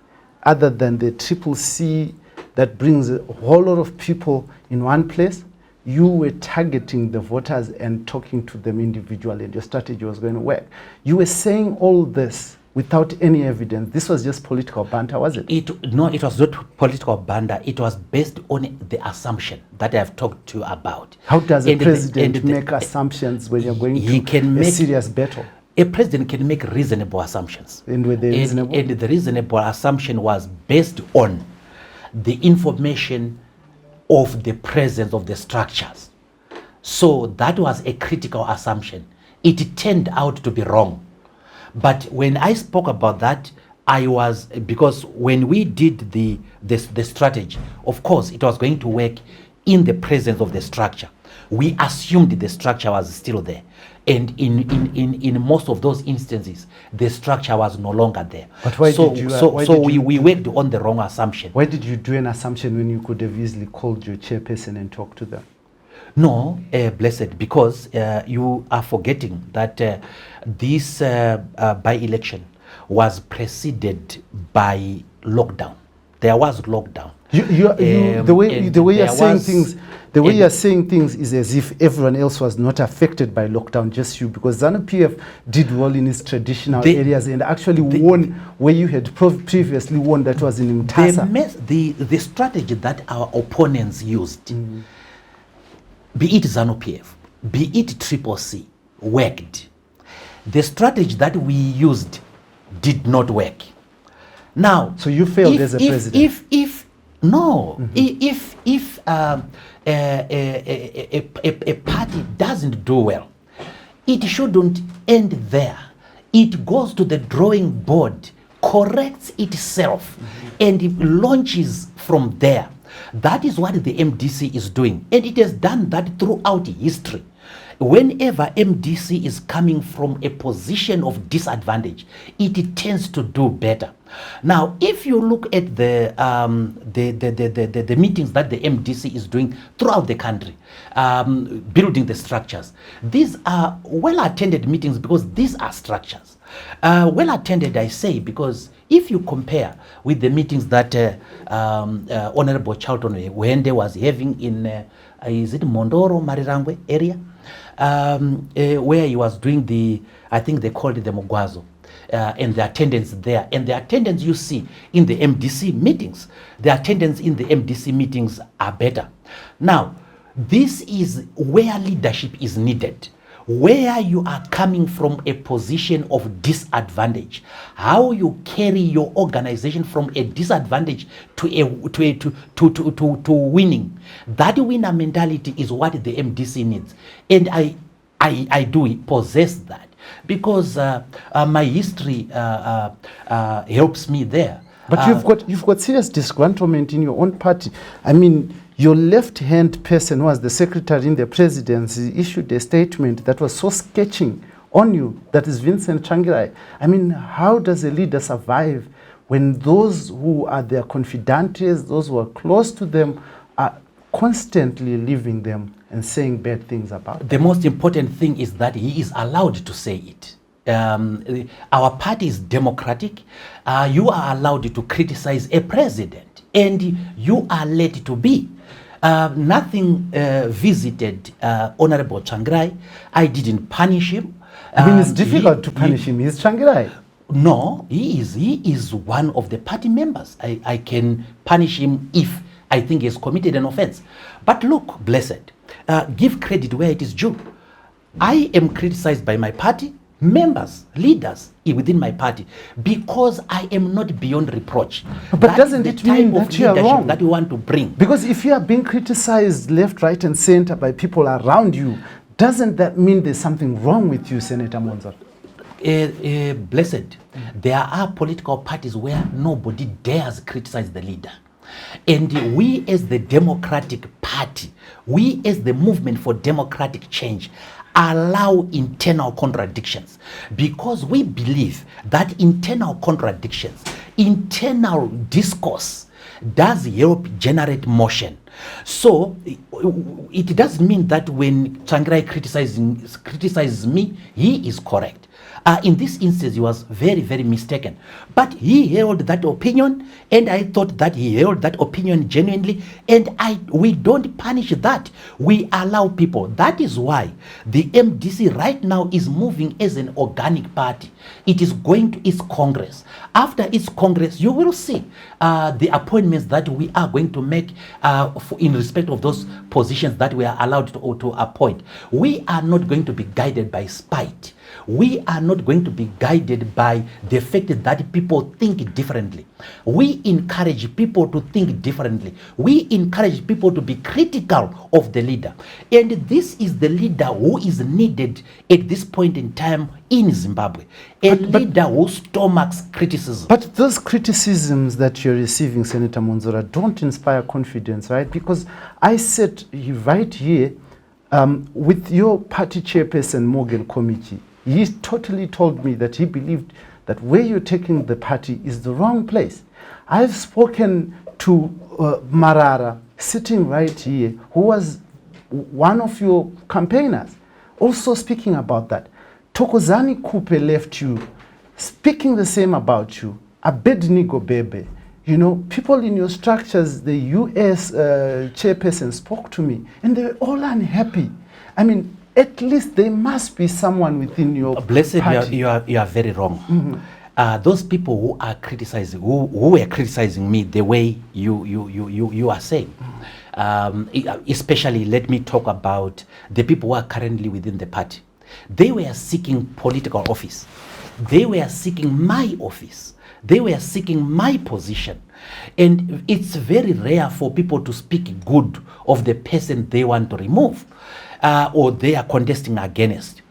other than the CCC that brings a whole lot of people in one place. You were targeting the voters and talking to them individually, and your strategy was going to work. You were saying all this without any evidence. This was just political banter, was it? No, it was not political banter. It was based on the assumption that I have talked to you about. How does a president make assumptions when you're going to a serious battle? A president can make reasonable assumptions. And were they reasonable? And the reasonable assumption was based on the information of the presence of the structures. So that was a critical assumption. It turned out to be wrong. But when I spoke about that, because when we did the strategy, of course, it was going to work in the presence of the structure. We assumed the structure was still there. And in most of those instances, the structure was no longer there. But why we worked on the wrong assumption. Why did you do an assumption when you could have easily called your chairperson and talked to them? No, Blessed, because you are forgetting that this by-election was preceded by lockdown. There was lockdown. The way you're saying things, the way you're saying things is as if everyone else was not affected by lockdown, just you, because ZANU-PF did well in its traditional areas and actually won where you had previously won, that was in Mtasa. The strategy that our opponents used, be it ZANU-PF, be it CCC, worked. The strategy that we used did not work. Now, so you failed as a president. If a party doesn't do well, it shouldn't end there. It goes to the drawing board, corrects itself, and it launches from there. That is what the MDC is doing, and it has done that throughout history. Whenever MDC is coming from a position of disadvantage, it tends to do better. Now, if you look at the meetings that the MDC is doing throughout the country, building the structures, these are well-attended meetings because these are structures. Well-attended, I say, because if you compare with the meetings that Honorable Charlton Wende was having in, is it Mondoro, Marirangwe area? Where he was doing I think they called it the Mugwazo, and the attendance there. And the attendance you see in the MDC meetings, the attendance in the MDC meetings are better. Now, This is where leadership is needed. Where you are coming from a position of disadvantage, how you carry your organization from a disadvantage to winning. That winner mentality is what the MDC needs, and I do possess that because my history helps me there. But you've got serious disgruntlement in your own party. I mean, your left-hand person who was the secretary in the presidency issued a statement that was so sketching on you, that is Vincent Changirai. I mean, how does a leader survive when those who are their confidantes, those who are close to them, are constantly leaving them and saying bad things about them? The most important thing is that he is allowed to say it. Our party is democratic. You are allowed to criticize a president, and you are let to be. Nothing visited Honorable Changirai. I didn't punish him. I mean, it's difficult to punish him. He's Changirai. No, he is one of the party members. I can punish him if I think he has committed an offense. But look, blessed, give credit where it is due. I am criticized by my party members, leaders within my party, because I am not beyond reproach. But doesn't it mean that you are wrong? That you want to bring? Because if you are being criticized left, right, and center by people around you, doesn't that mean there's something wrong with you, Senator Mwonzora? Blessed, there are political parties where nobody dares criticize the leader. And we as the Democratic Party, we as the Movement for Democratic Change, allow internal contradictions, because we believe that internal contradictions, internal discourse does help generate motion. So it does mean that when Changirai criticizes me, he is correct. In this instance, he was very, very mistaken. But he held that opinion, and I thought that he held that opinion genuinely, and we don't punish that. We allow people. That is why the MDC right now is moving as an organic party. It is going to its Congress. After its Congress, you will see the appointments that we are going to make in respect of those positions that we are allowed to appoint. We are not going to be guided by spite. We are not going to be guided by the fact that people think differently. We encourage people to think differently. We encourage people to be critical of the leader. And this is the leader who is needed at this point in time in Zimbabwe. A leader who stomachs criticism. But those criticisms that you're receiving, Senator Mwonzora, don't inspire confidence, right? Because I said right here with your party chairperson, Morgan Committee, he totally told me that he believed that where you're taking the party is the wrong place. I've spoken to Marara, sitting right here, who was one of your campaigners, also speaking about that. Thokozani Kupe left you, speaking the same about you. Abednego Bebe, you know, people in your structures, the US chairperson spoke to me, and they were all unhappy. I mean, at least there must be someone within your Blessed, party. you are very wrong. Those people who are criticizing, who were criticizing me the way you are saying, especially let me talk about the people who are currently within the party. They were seeking political office. They were seeking my office. They were seeking my position. And it's very rare for people to speak good of the person they want to remove or they are contesting against.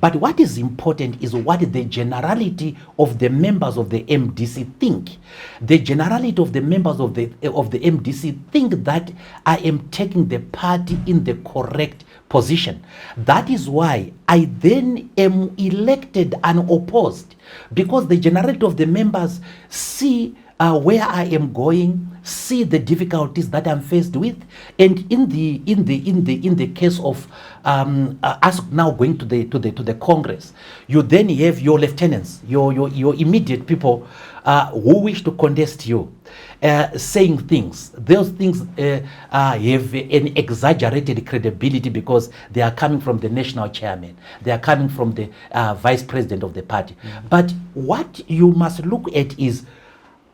But what is important is what the generality of the members of the MDC think. The generality of the members of the MDC think that I am taking the party in the correct position. That is why I then am elected unopposed, because the generality of the members see where I am going, see the difficulties that I'm faced with, and in the case of us now going to the Congress, you then have your lieutenants, your immediate people who wish to contest you, saying things. Those things have an exaggerated credibility because they are coming from the national chairman, they are coming from the vice president of the party. But what you must look at is,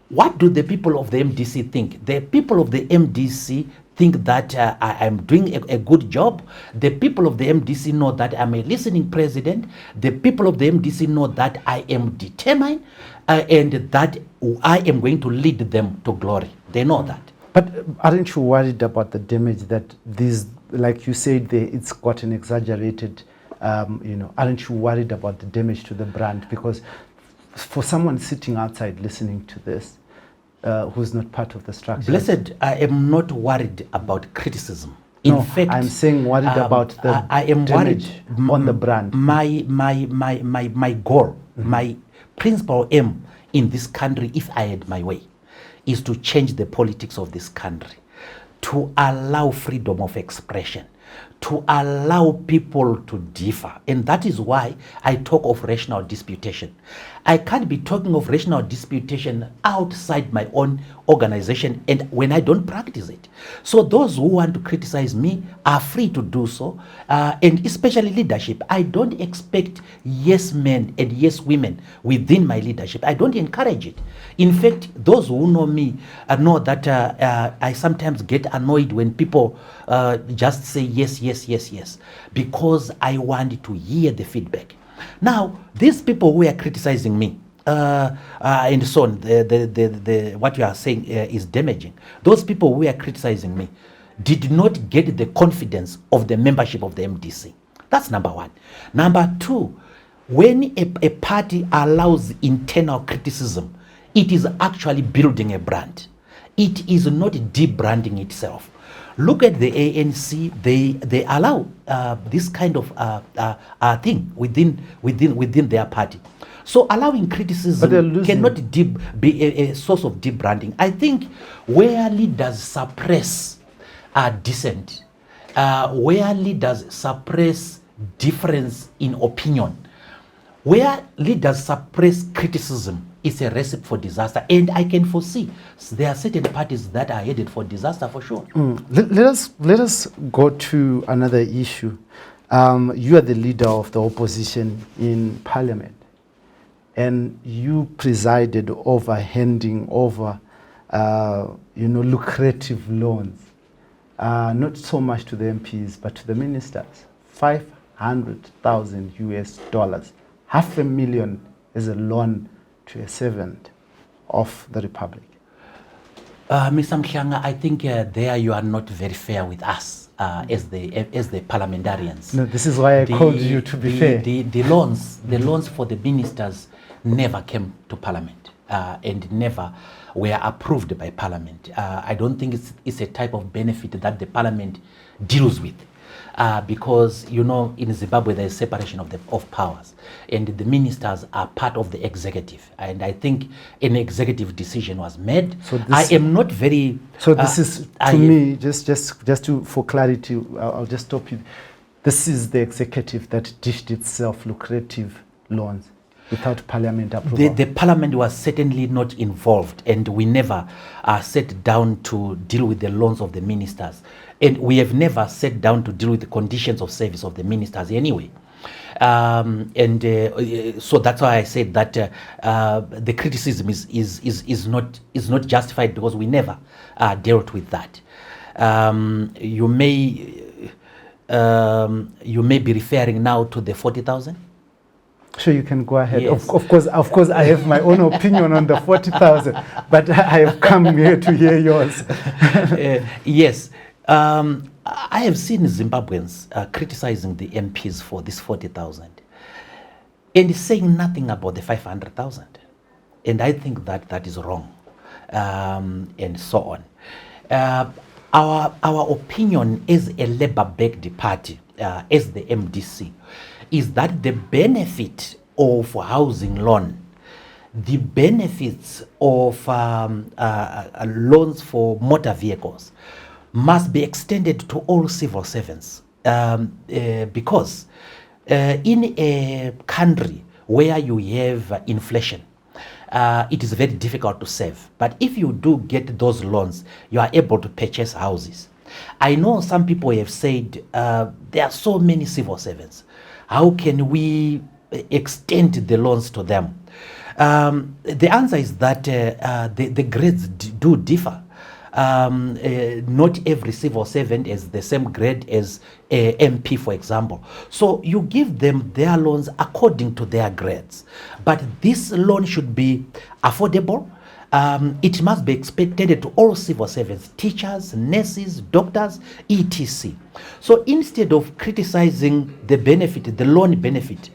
what do the people of the MDC think? The people of the MDC think that I am doing a good job. The people of the MDC know that I'm a listening president. The people of the MDC know that I am determined and that I am going to lead them to glory. They know that. But aren't you worried about the damage that these, like you said, it's gotten exaggerated? Aren't you worried about the damage to the brand? Because for someone sitting outside listening to this, who's not part of the structure. Blessed, I am not worried about criticism. In fact, I'm saying worried about the I am damage worried on the brand. My goal, my principal aim in this country, if I had my way, is to change the politics of this country, to allow freedom of expression, to allow people to differ. And that is why I talk of rational disputation. I can't be talking of rational disputation outside my own organization and when I don't practice it. So those who want to criticize me are free to do so, and especially leadership. I don't expect yes men and yes women within my leadership. I don't encourage it. In fact, those who know me know that I sometimes get annoyed when people just say yes, yes, yes, yes, because I want to hear the feedback. Now, these people who are criticizing me, and so on, what you are saying is damaging. Those people who are criticizing me did not get the confidence of the membership of the MDC. That's number one. Number two, when a party allows internal criticism, it is actually building a brand. It is not debranding itself. Look at the ANC, they allow this kind of thing within their party. So allowing criticism cannot be a source of debranding. I think where leaders suppress dissent, where leaders suppress difference in opinion, where leaders suppress criticism, is a recipe for disaster. And I can foresee there are certain parties that are headed for disaster for sure. Let us go to another issue. You are the leader of the opposition in Parliament, and you presided over handing over, lucrative loans, not so much to the MPs but to the ministers. $500,000 US, $500,000 as a loan to a servant of the Republic. Mr. Mhlanga, I think there you are not very fair with us as the parliamentarians. No, this is why I called you to be fair. The loans for the ministers never came to Parliament and never were approved by Parliament. I don't think it's a type of benefit that the Parliament deals with. Because in Zimbabwe there is separation of powers, and the ministers are part of the executive, and I think an executive decision was made. So I am not very. So this is to me just for clarity. I'll just stop you. This is the executive that dished itself lucrative loans without Parliament approval. The Parliament was certainly not involved, and we never sat down to deal with the loans of the ministers. And we have never sat down to deal with the conditions of service of the ministers anyway. So that's why I said that the criticism is not justified, because we never dealt with that. You may be referring now to the 40,000. Sure, you can go ahead. Yes. Of course, I have my own opinion on the 40,000, but I have come here to hear yours. Yes. I have seen Zimbabweans criticizing the MPs for this 40,000 and saying nothing about the 500,000. And I think that is wrong, and so on. Our opinion as a labor-backed party, as the MDC, is that the benefit of housing loan, the benefits of loans for motor vehicles must be extended to all civil servants, because in a country where you have inflation, it is very difficult to save. But if you do get those loans, you are able to purchase houses. I know some people have said there are so many civil servants. How can we extend the loans to them? The answer is that the grades do differ. Not every civil servant is the same grade as a MP, for example. So you give them their loans according to their grades. But this loan should be affordable. It must be expected to all civil servants, teachers, nurses, doctors, etc. So instead of criticizing the benefit, the loan benefit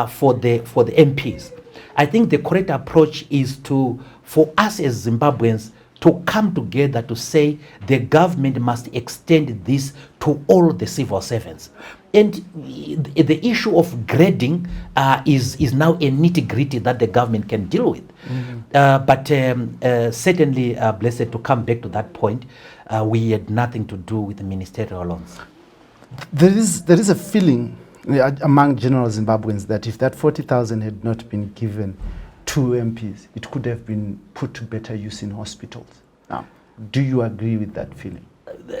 for the MPs, I think the correct approach is for us as Zimbabweans to come together to say the government must extend this to all the civil servants. And the issue of grading is now a nitty-gritty that the government can deal with. But certainly, Blessed, to come back to that point, we had nothing to do with the ministerial loans. There is a feeling among general Zimbabweans that if that 40,000 had not been given to MPs, it could have been put to better use in hospitals. Now, do you agree with that feeling?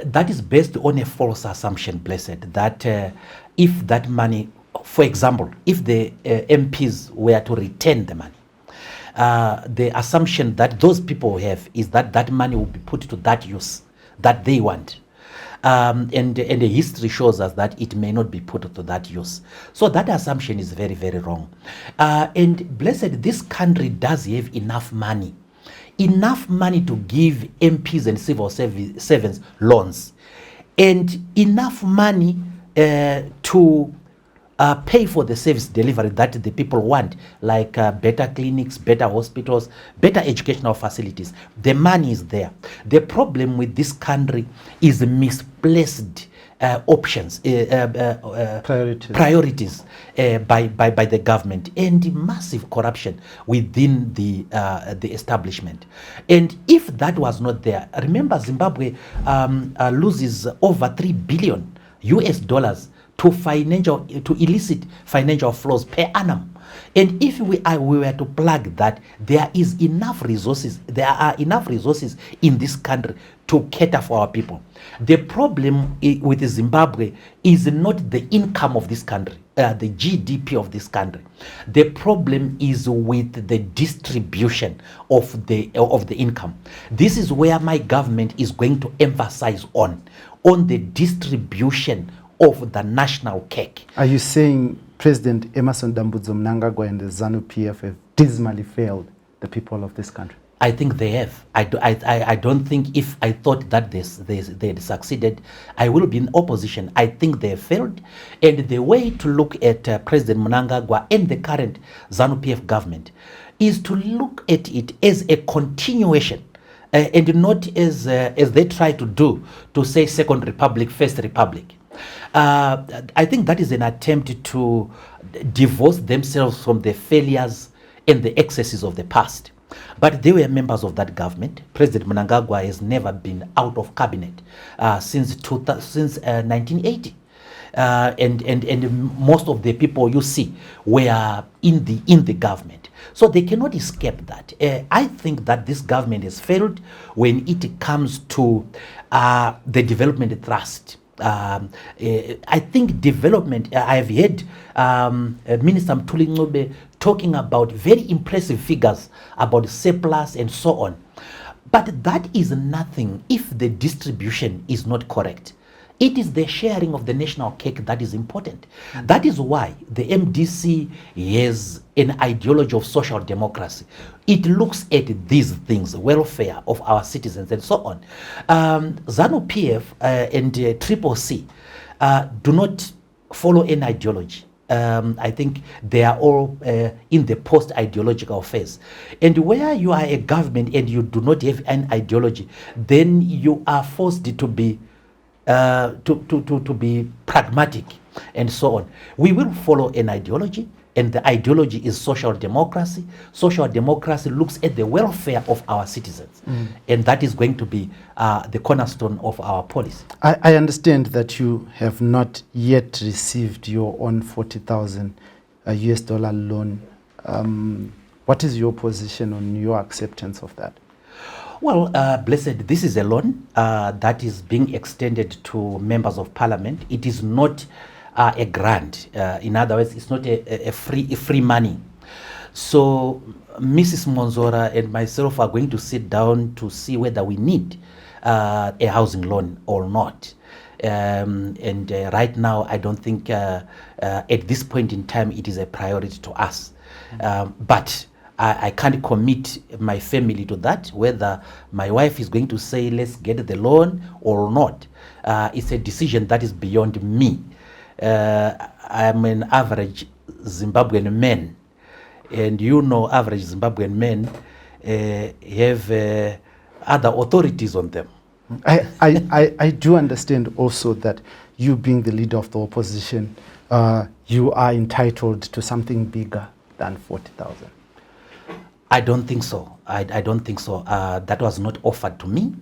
That is based on a false assumption, Blessed, that if that money, for example, if the MPs were to return the money, the assumption that those people have is that that money will be put to that use that they want. And the history shows us that it may not be put to that use. So that assumption is very, very wrong. And Blessed, this country does have enough money to give MPs and civil servants loans, and enough money to pay for the service delivery that the people want, like better clinics, better hospitals, better educational facilities. The money is there. The problem with this country is misplaced options, priorities by the government, and massive corruption within the establishment. And if that was not there, remember Zimbabwe loses over $3 billion to illicit financial flows per annum. And if we were to plug that, there are enough resources in this country to cater for our people. The problem with Zimbabwe is not the income of this country, the GDP of this country. The problem is with the distribution of the income. This is where my government is going to emphasize on the distribution of the national cake. Are you saying President Emerson Dambudzo Mnangagwa and the ZANU-PF have dismally failed the people of this country? I think they have. I don't think, if I thought that they had succeeded, I will be in opposition. I think they have failed. And the way to look at President Mnangagwa and the current ZANU-PF government is to look at it as a continuation, and not as they try to do, to say Second Republic, First Republic. I think that is an attempt to divorce themselves from the failures and the excesses of the past. But they were members of that government. President Mnangagwa has never been out of cabinet since 1980. And most of the people you see were in the government. So they cannot escape that. I think that this government has failed when it comes to the development thrust. I think development, I have heard Minister Mthuli Ncube talking about very impressive figures about surplus and so on. But that is nothing if the distribution is not correct. It is the sharing of the national cake that is important. That is why the MDC has an ideology of social democracy. It looks at these things, welfare of our citizens and so on. ZANU-PF and CCC do not follow an ideology. I think they are all in the post-ideological phase. And where you are a government and you do not have an ideology, then you are forced to be pragmatic and so on. We will follow an ideology, and the ideology is social democracy. Social democracy looks at the welfare of our citizens, and that is going to be the cornerstone of our policy. I understand that you have not yet received your own $40,000 US dollar loan. What is your position on your acceptance of that? Well, Blessed, this is a loan that is being extended to members of parliament. It is not a grant. In other words, it's not a free money. So Mrs. Mwonzora and myself are going to sit down to see whether we need a housing loan or not. Right now, I don't think at this point in time it is a priority to us. But I can't commit my family to that, whether my wife is going to say, let's get the loan or not. It's a decision that is beyond me. I'm an average Zimbabwean man, and you know average Zimbabwean men have other authorities on them. I do understand also that you being the leader of the opposition, you are entitled to something bigger than 40,000. I don't think so. I don't think so. That was not offered to me.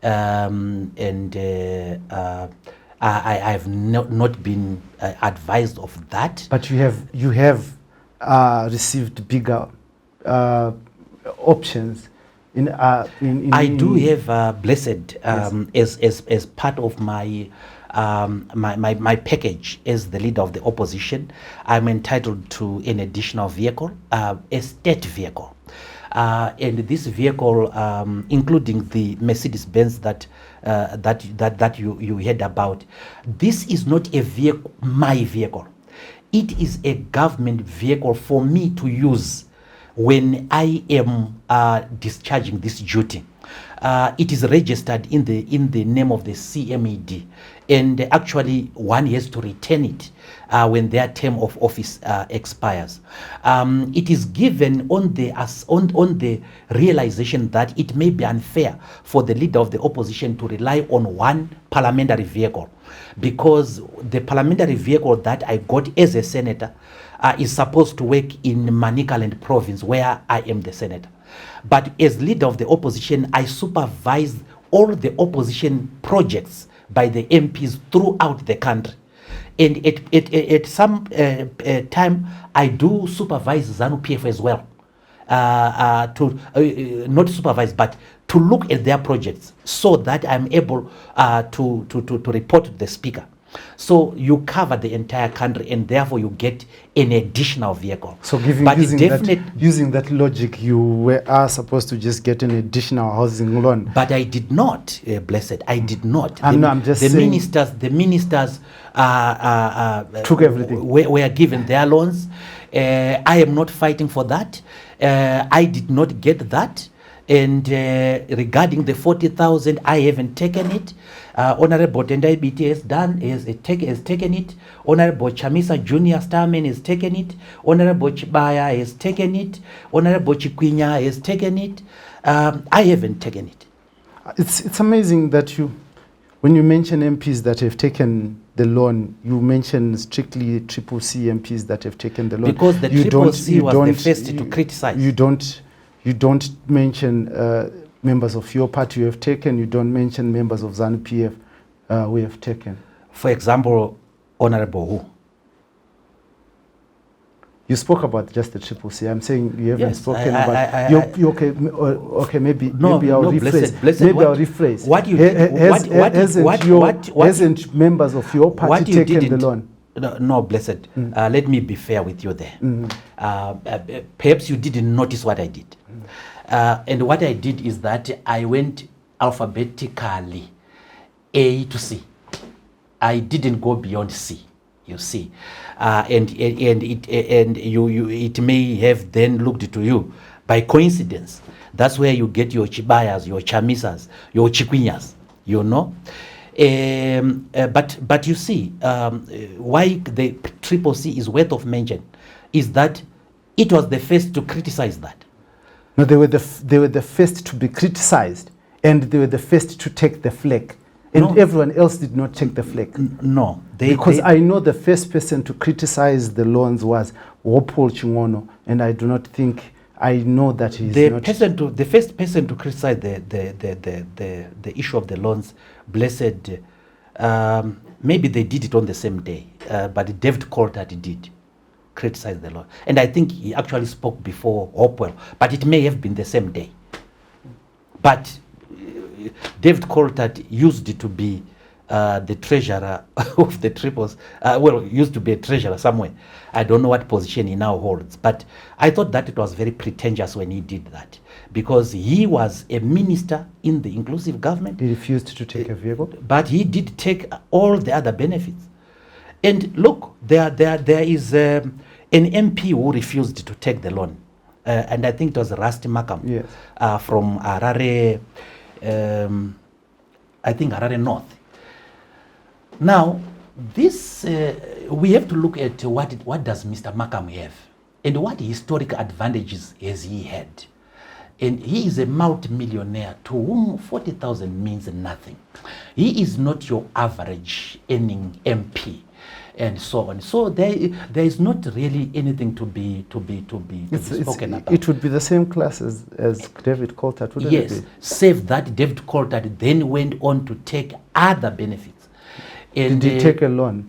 I have not been advised of that. But you have received bigger options. I do have blessed as part of my my package as the leader of the opposition. I'm entitled to an additional vehicle, a state vehicle. And this vehicle, including the Mercedes-Benz that you heard about, this is not a vehicle, my vehicle. It is a government vehicle for me to use when I am discharging this duty. It is registered in the name of the CMED, and actually one has to return it when their term of office expires. It is given on the realization that it may be unfair for the leader of the opposition to rely on one parliamentary vehicle, because the parliamentary vehicle that I got as a senator is supposed to work in Manicaland province, where I am the senator. But as leader of the opposition, I supervise all the opposition projects by the MPs throughout the country. And at some time, I do supervise ZANU-PF as well. Not supervise, but to look at their projects so that I'm able to report to the speaker. So you cover the entire country, and therefore you get an additional vehicle. So using that logic, you are supposed to just get an additional housing loan. But I did not, Blessed. I did not. I'm just saying, the ministers took everything. Were given their loans. I am not fighting for that. I did not get that. And regarding the 40,000, I haven't taken it. Honorable Tendai BT has taken it. Honorable Chamisa Junior Starman has taken it. Honorable Chibaya has taken it. Honorable Chikwinya has taken it. I haven't taken it. It's amazing that when you mention MPs that have taken the loan, you mention strictly Triple C MPs that have taken the loan. Because the Triple C was the first to criticize. You don't mention members of your party who have taken. You don't mention members of ZANU-PF who have taken. For example, Honorable who? You spoke about just the Triple C. I'm saying you haven't spoken about. Okay, maybe I'll rephrase. I'll rephrase. What you hasn't members of your party taken the loan? No, Blessed. Let me be fair with you there. Perhaps you didn't notice what I did. And what I did is that I went alphabetically A to C. I didn't go beyond C, you see. It may have then looked to you by coincidence. That's where you get your Chibayas, your Chamisas, your Chikwinyas, you know. But you see, why the Triple C is worth of mention is that it was the first to criticize that. No, they were the first to be criticized, and they were the first to take the flak, and everyone else did not take the flak. No, I know the first person to criticize the loans was Wopol Chingono, and I do not think I know that he's the first person to criticize the issue of the loans, Blessed. Maybe they did it on the same day, but David Coulthard did criticize the law, and I think he actually spoke before Hopewell, but it may have been the same day. But David Coulthard used it to be the treasurer of the Triples, used to be a treasurer somewhere. I don't know what position he now holds, but I thought that it was very pretentious when he did that, because he was a minister in the inclusive government. He refused to take a vehicle? But he did take all the other benefits. And look, there is an MP who refused to take the loan. And I think it was Rusty Markham, yes, from Harare, I think Harare North. Now, this we have to look at what does Mr. Markham have, and what historical advantages has he had. And he is a multi-millionaire to whom 40,000 means nothing. He is not your average earning MP, and so on. So there is not really anything to be spoken about. It would be the same class as David Coulthard, wouldn't it be? Yes, save that David Coulthard then went on to take other benefits. And did he take a loan?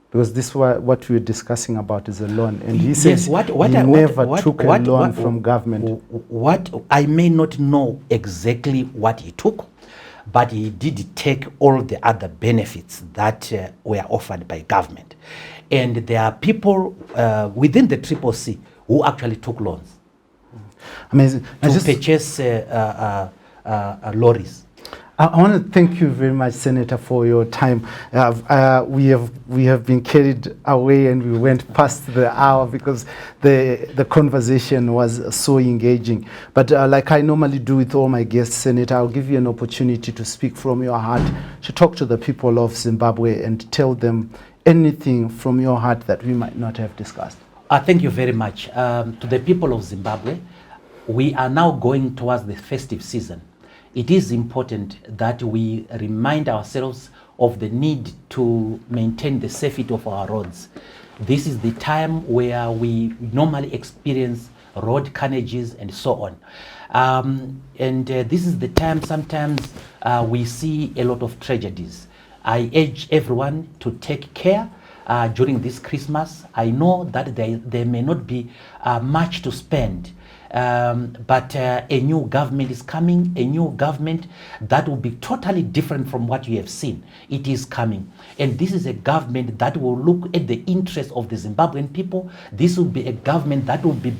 Because this what we're discussing about is a loan, and he says he never took a loan from government. What I may not know exactly what he took, but he did take all the other benefits that were offered by government. And there are people within the Triple C who actually took loans. Amazing. To purchase lorries. I want to thank you very much, Senator, for your time. We have been carried away, and we went past the hour because the conversation was so engaging. But like I normally do with all my guests, Senator, I'll give you an opportunity to speak from your heart, to talk to the people of Zimbabwe and tell them anything from your heart that we might not have discussed. Thank you very much. To the people of Zimbabwe, we are now going towards the festive season. It is important that we remind ourselves of the need to maintain the safety of our roads. This is the time where we normally experience road carnages and so on. This is the time sometimes we see a lot of tragedies. I urge everyone to take care during this Christmas. I know that there may not be much to spend, but a new government is coming, a new government that will be totally different from what you have seen. It is coming. And this is a government that will look at the interests of the Zimbabwean people. This will be a government that will be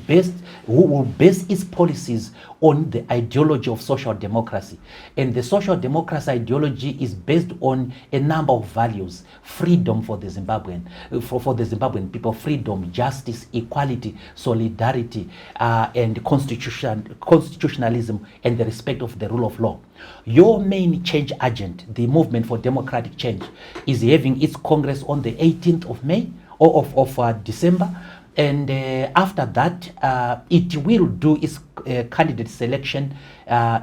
who will base its policies on the ideology of social democracy. And the social democracy ideology is based on a number of values: freedom for the Zimbabwean, for the Zimbabwean people, freedom, justice, equality, solidarity, and constitutionalism, and the respect of the rule of law. Your main change agent, the Movement for Democratic Change, is having its Congress on the 18th of May or of December. And after that, it will do its candidate selection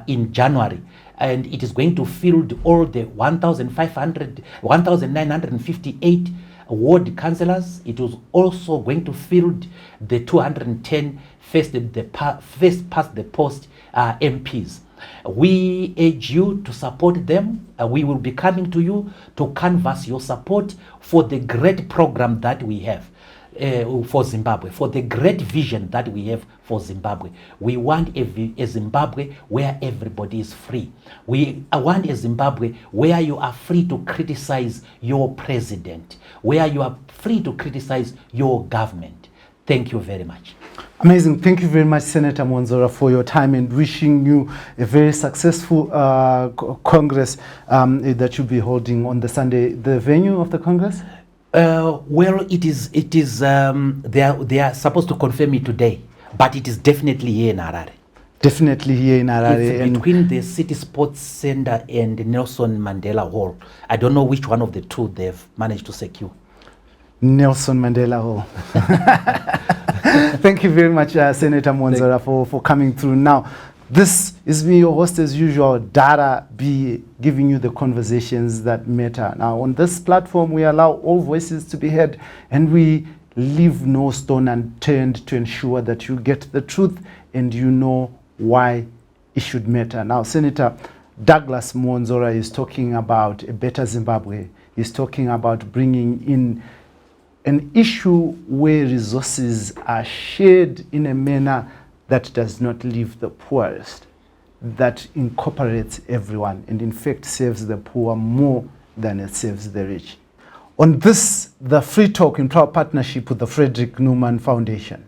in January. And it is going to field all the 1,958 ward councillors. It was also going to field the 210 first past the post MPs. We urge you to support them. We will be coming to you to canvass your support for the great program that we have for Zimbabwe, for the great vision that we have for Zimbabwe. We want a Zimbabwe where everybody is free. We want a Zimbabwe where you are free to criticize your president, where you are free to criticize your government. Thank you very much. Amazing. Thank you very much, Senator Mwonzora, for your time, and wishing you a very successful Congress that you'll be holding on the Sunday. The venue of the Congress? Well, it is. They are supposed to confirm it today, but it is definitely here in Harare. Definitely here in Harare. It's between the City Sports Center and Nelson Mandela Hall. I don't know which one of the two they've managed to secure. Nelson Mandela Hall. Thank you very much, Senator Mwonzora, for coming through. Now, this is me, your host as usual, Dara B, giving you the conversations that matter. Now, on this platform, we allow all voices to be heard, and we leave no stone unturned to ensure that you get the truth and you know why it should matter. Now, Senator Douglas Mwonzora is talking about a better Zimbabwe. He's talking about bringing in an issue where resources are shared in a manner that does not leave the poorest, that incorporates everyone, and in fact serves the poor more than it serves the rich. On this, the Free Talk in partnership with the Frederick Newman Foundation.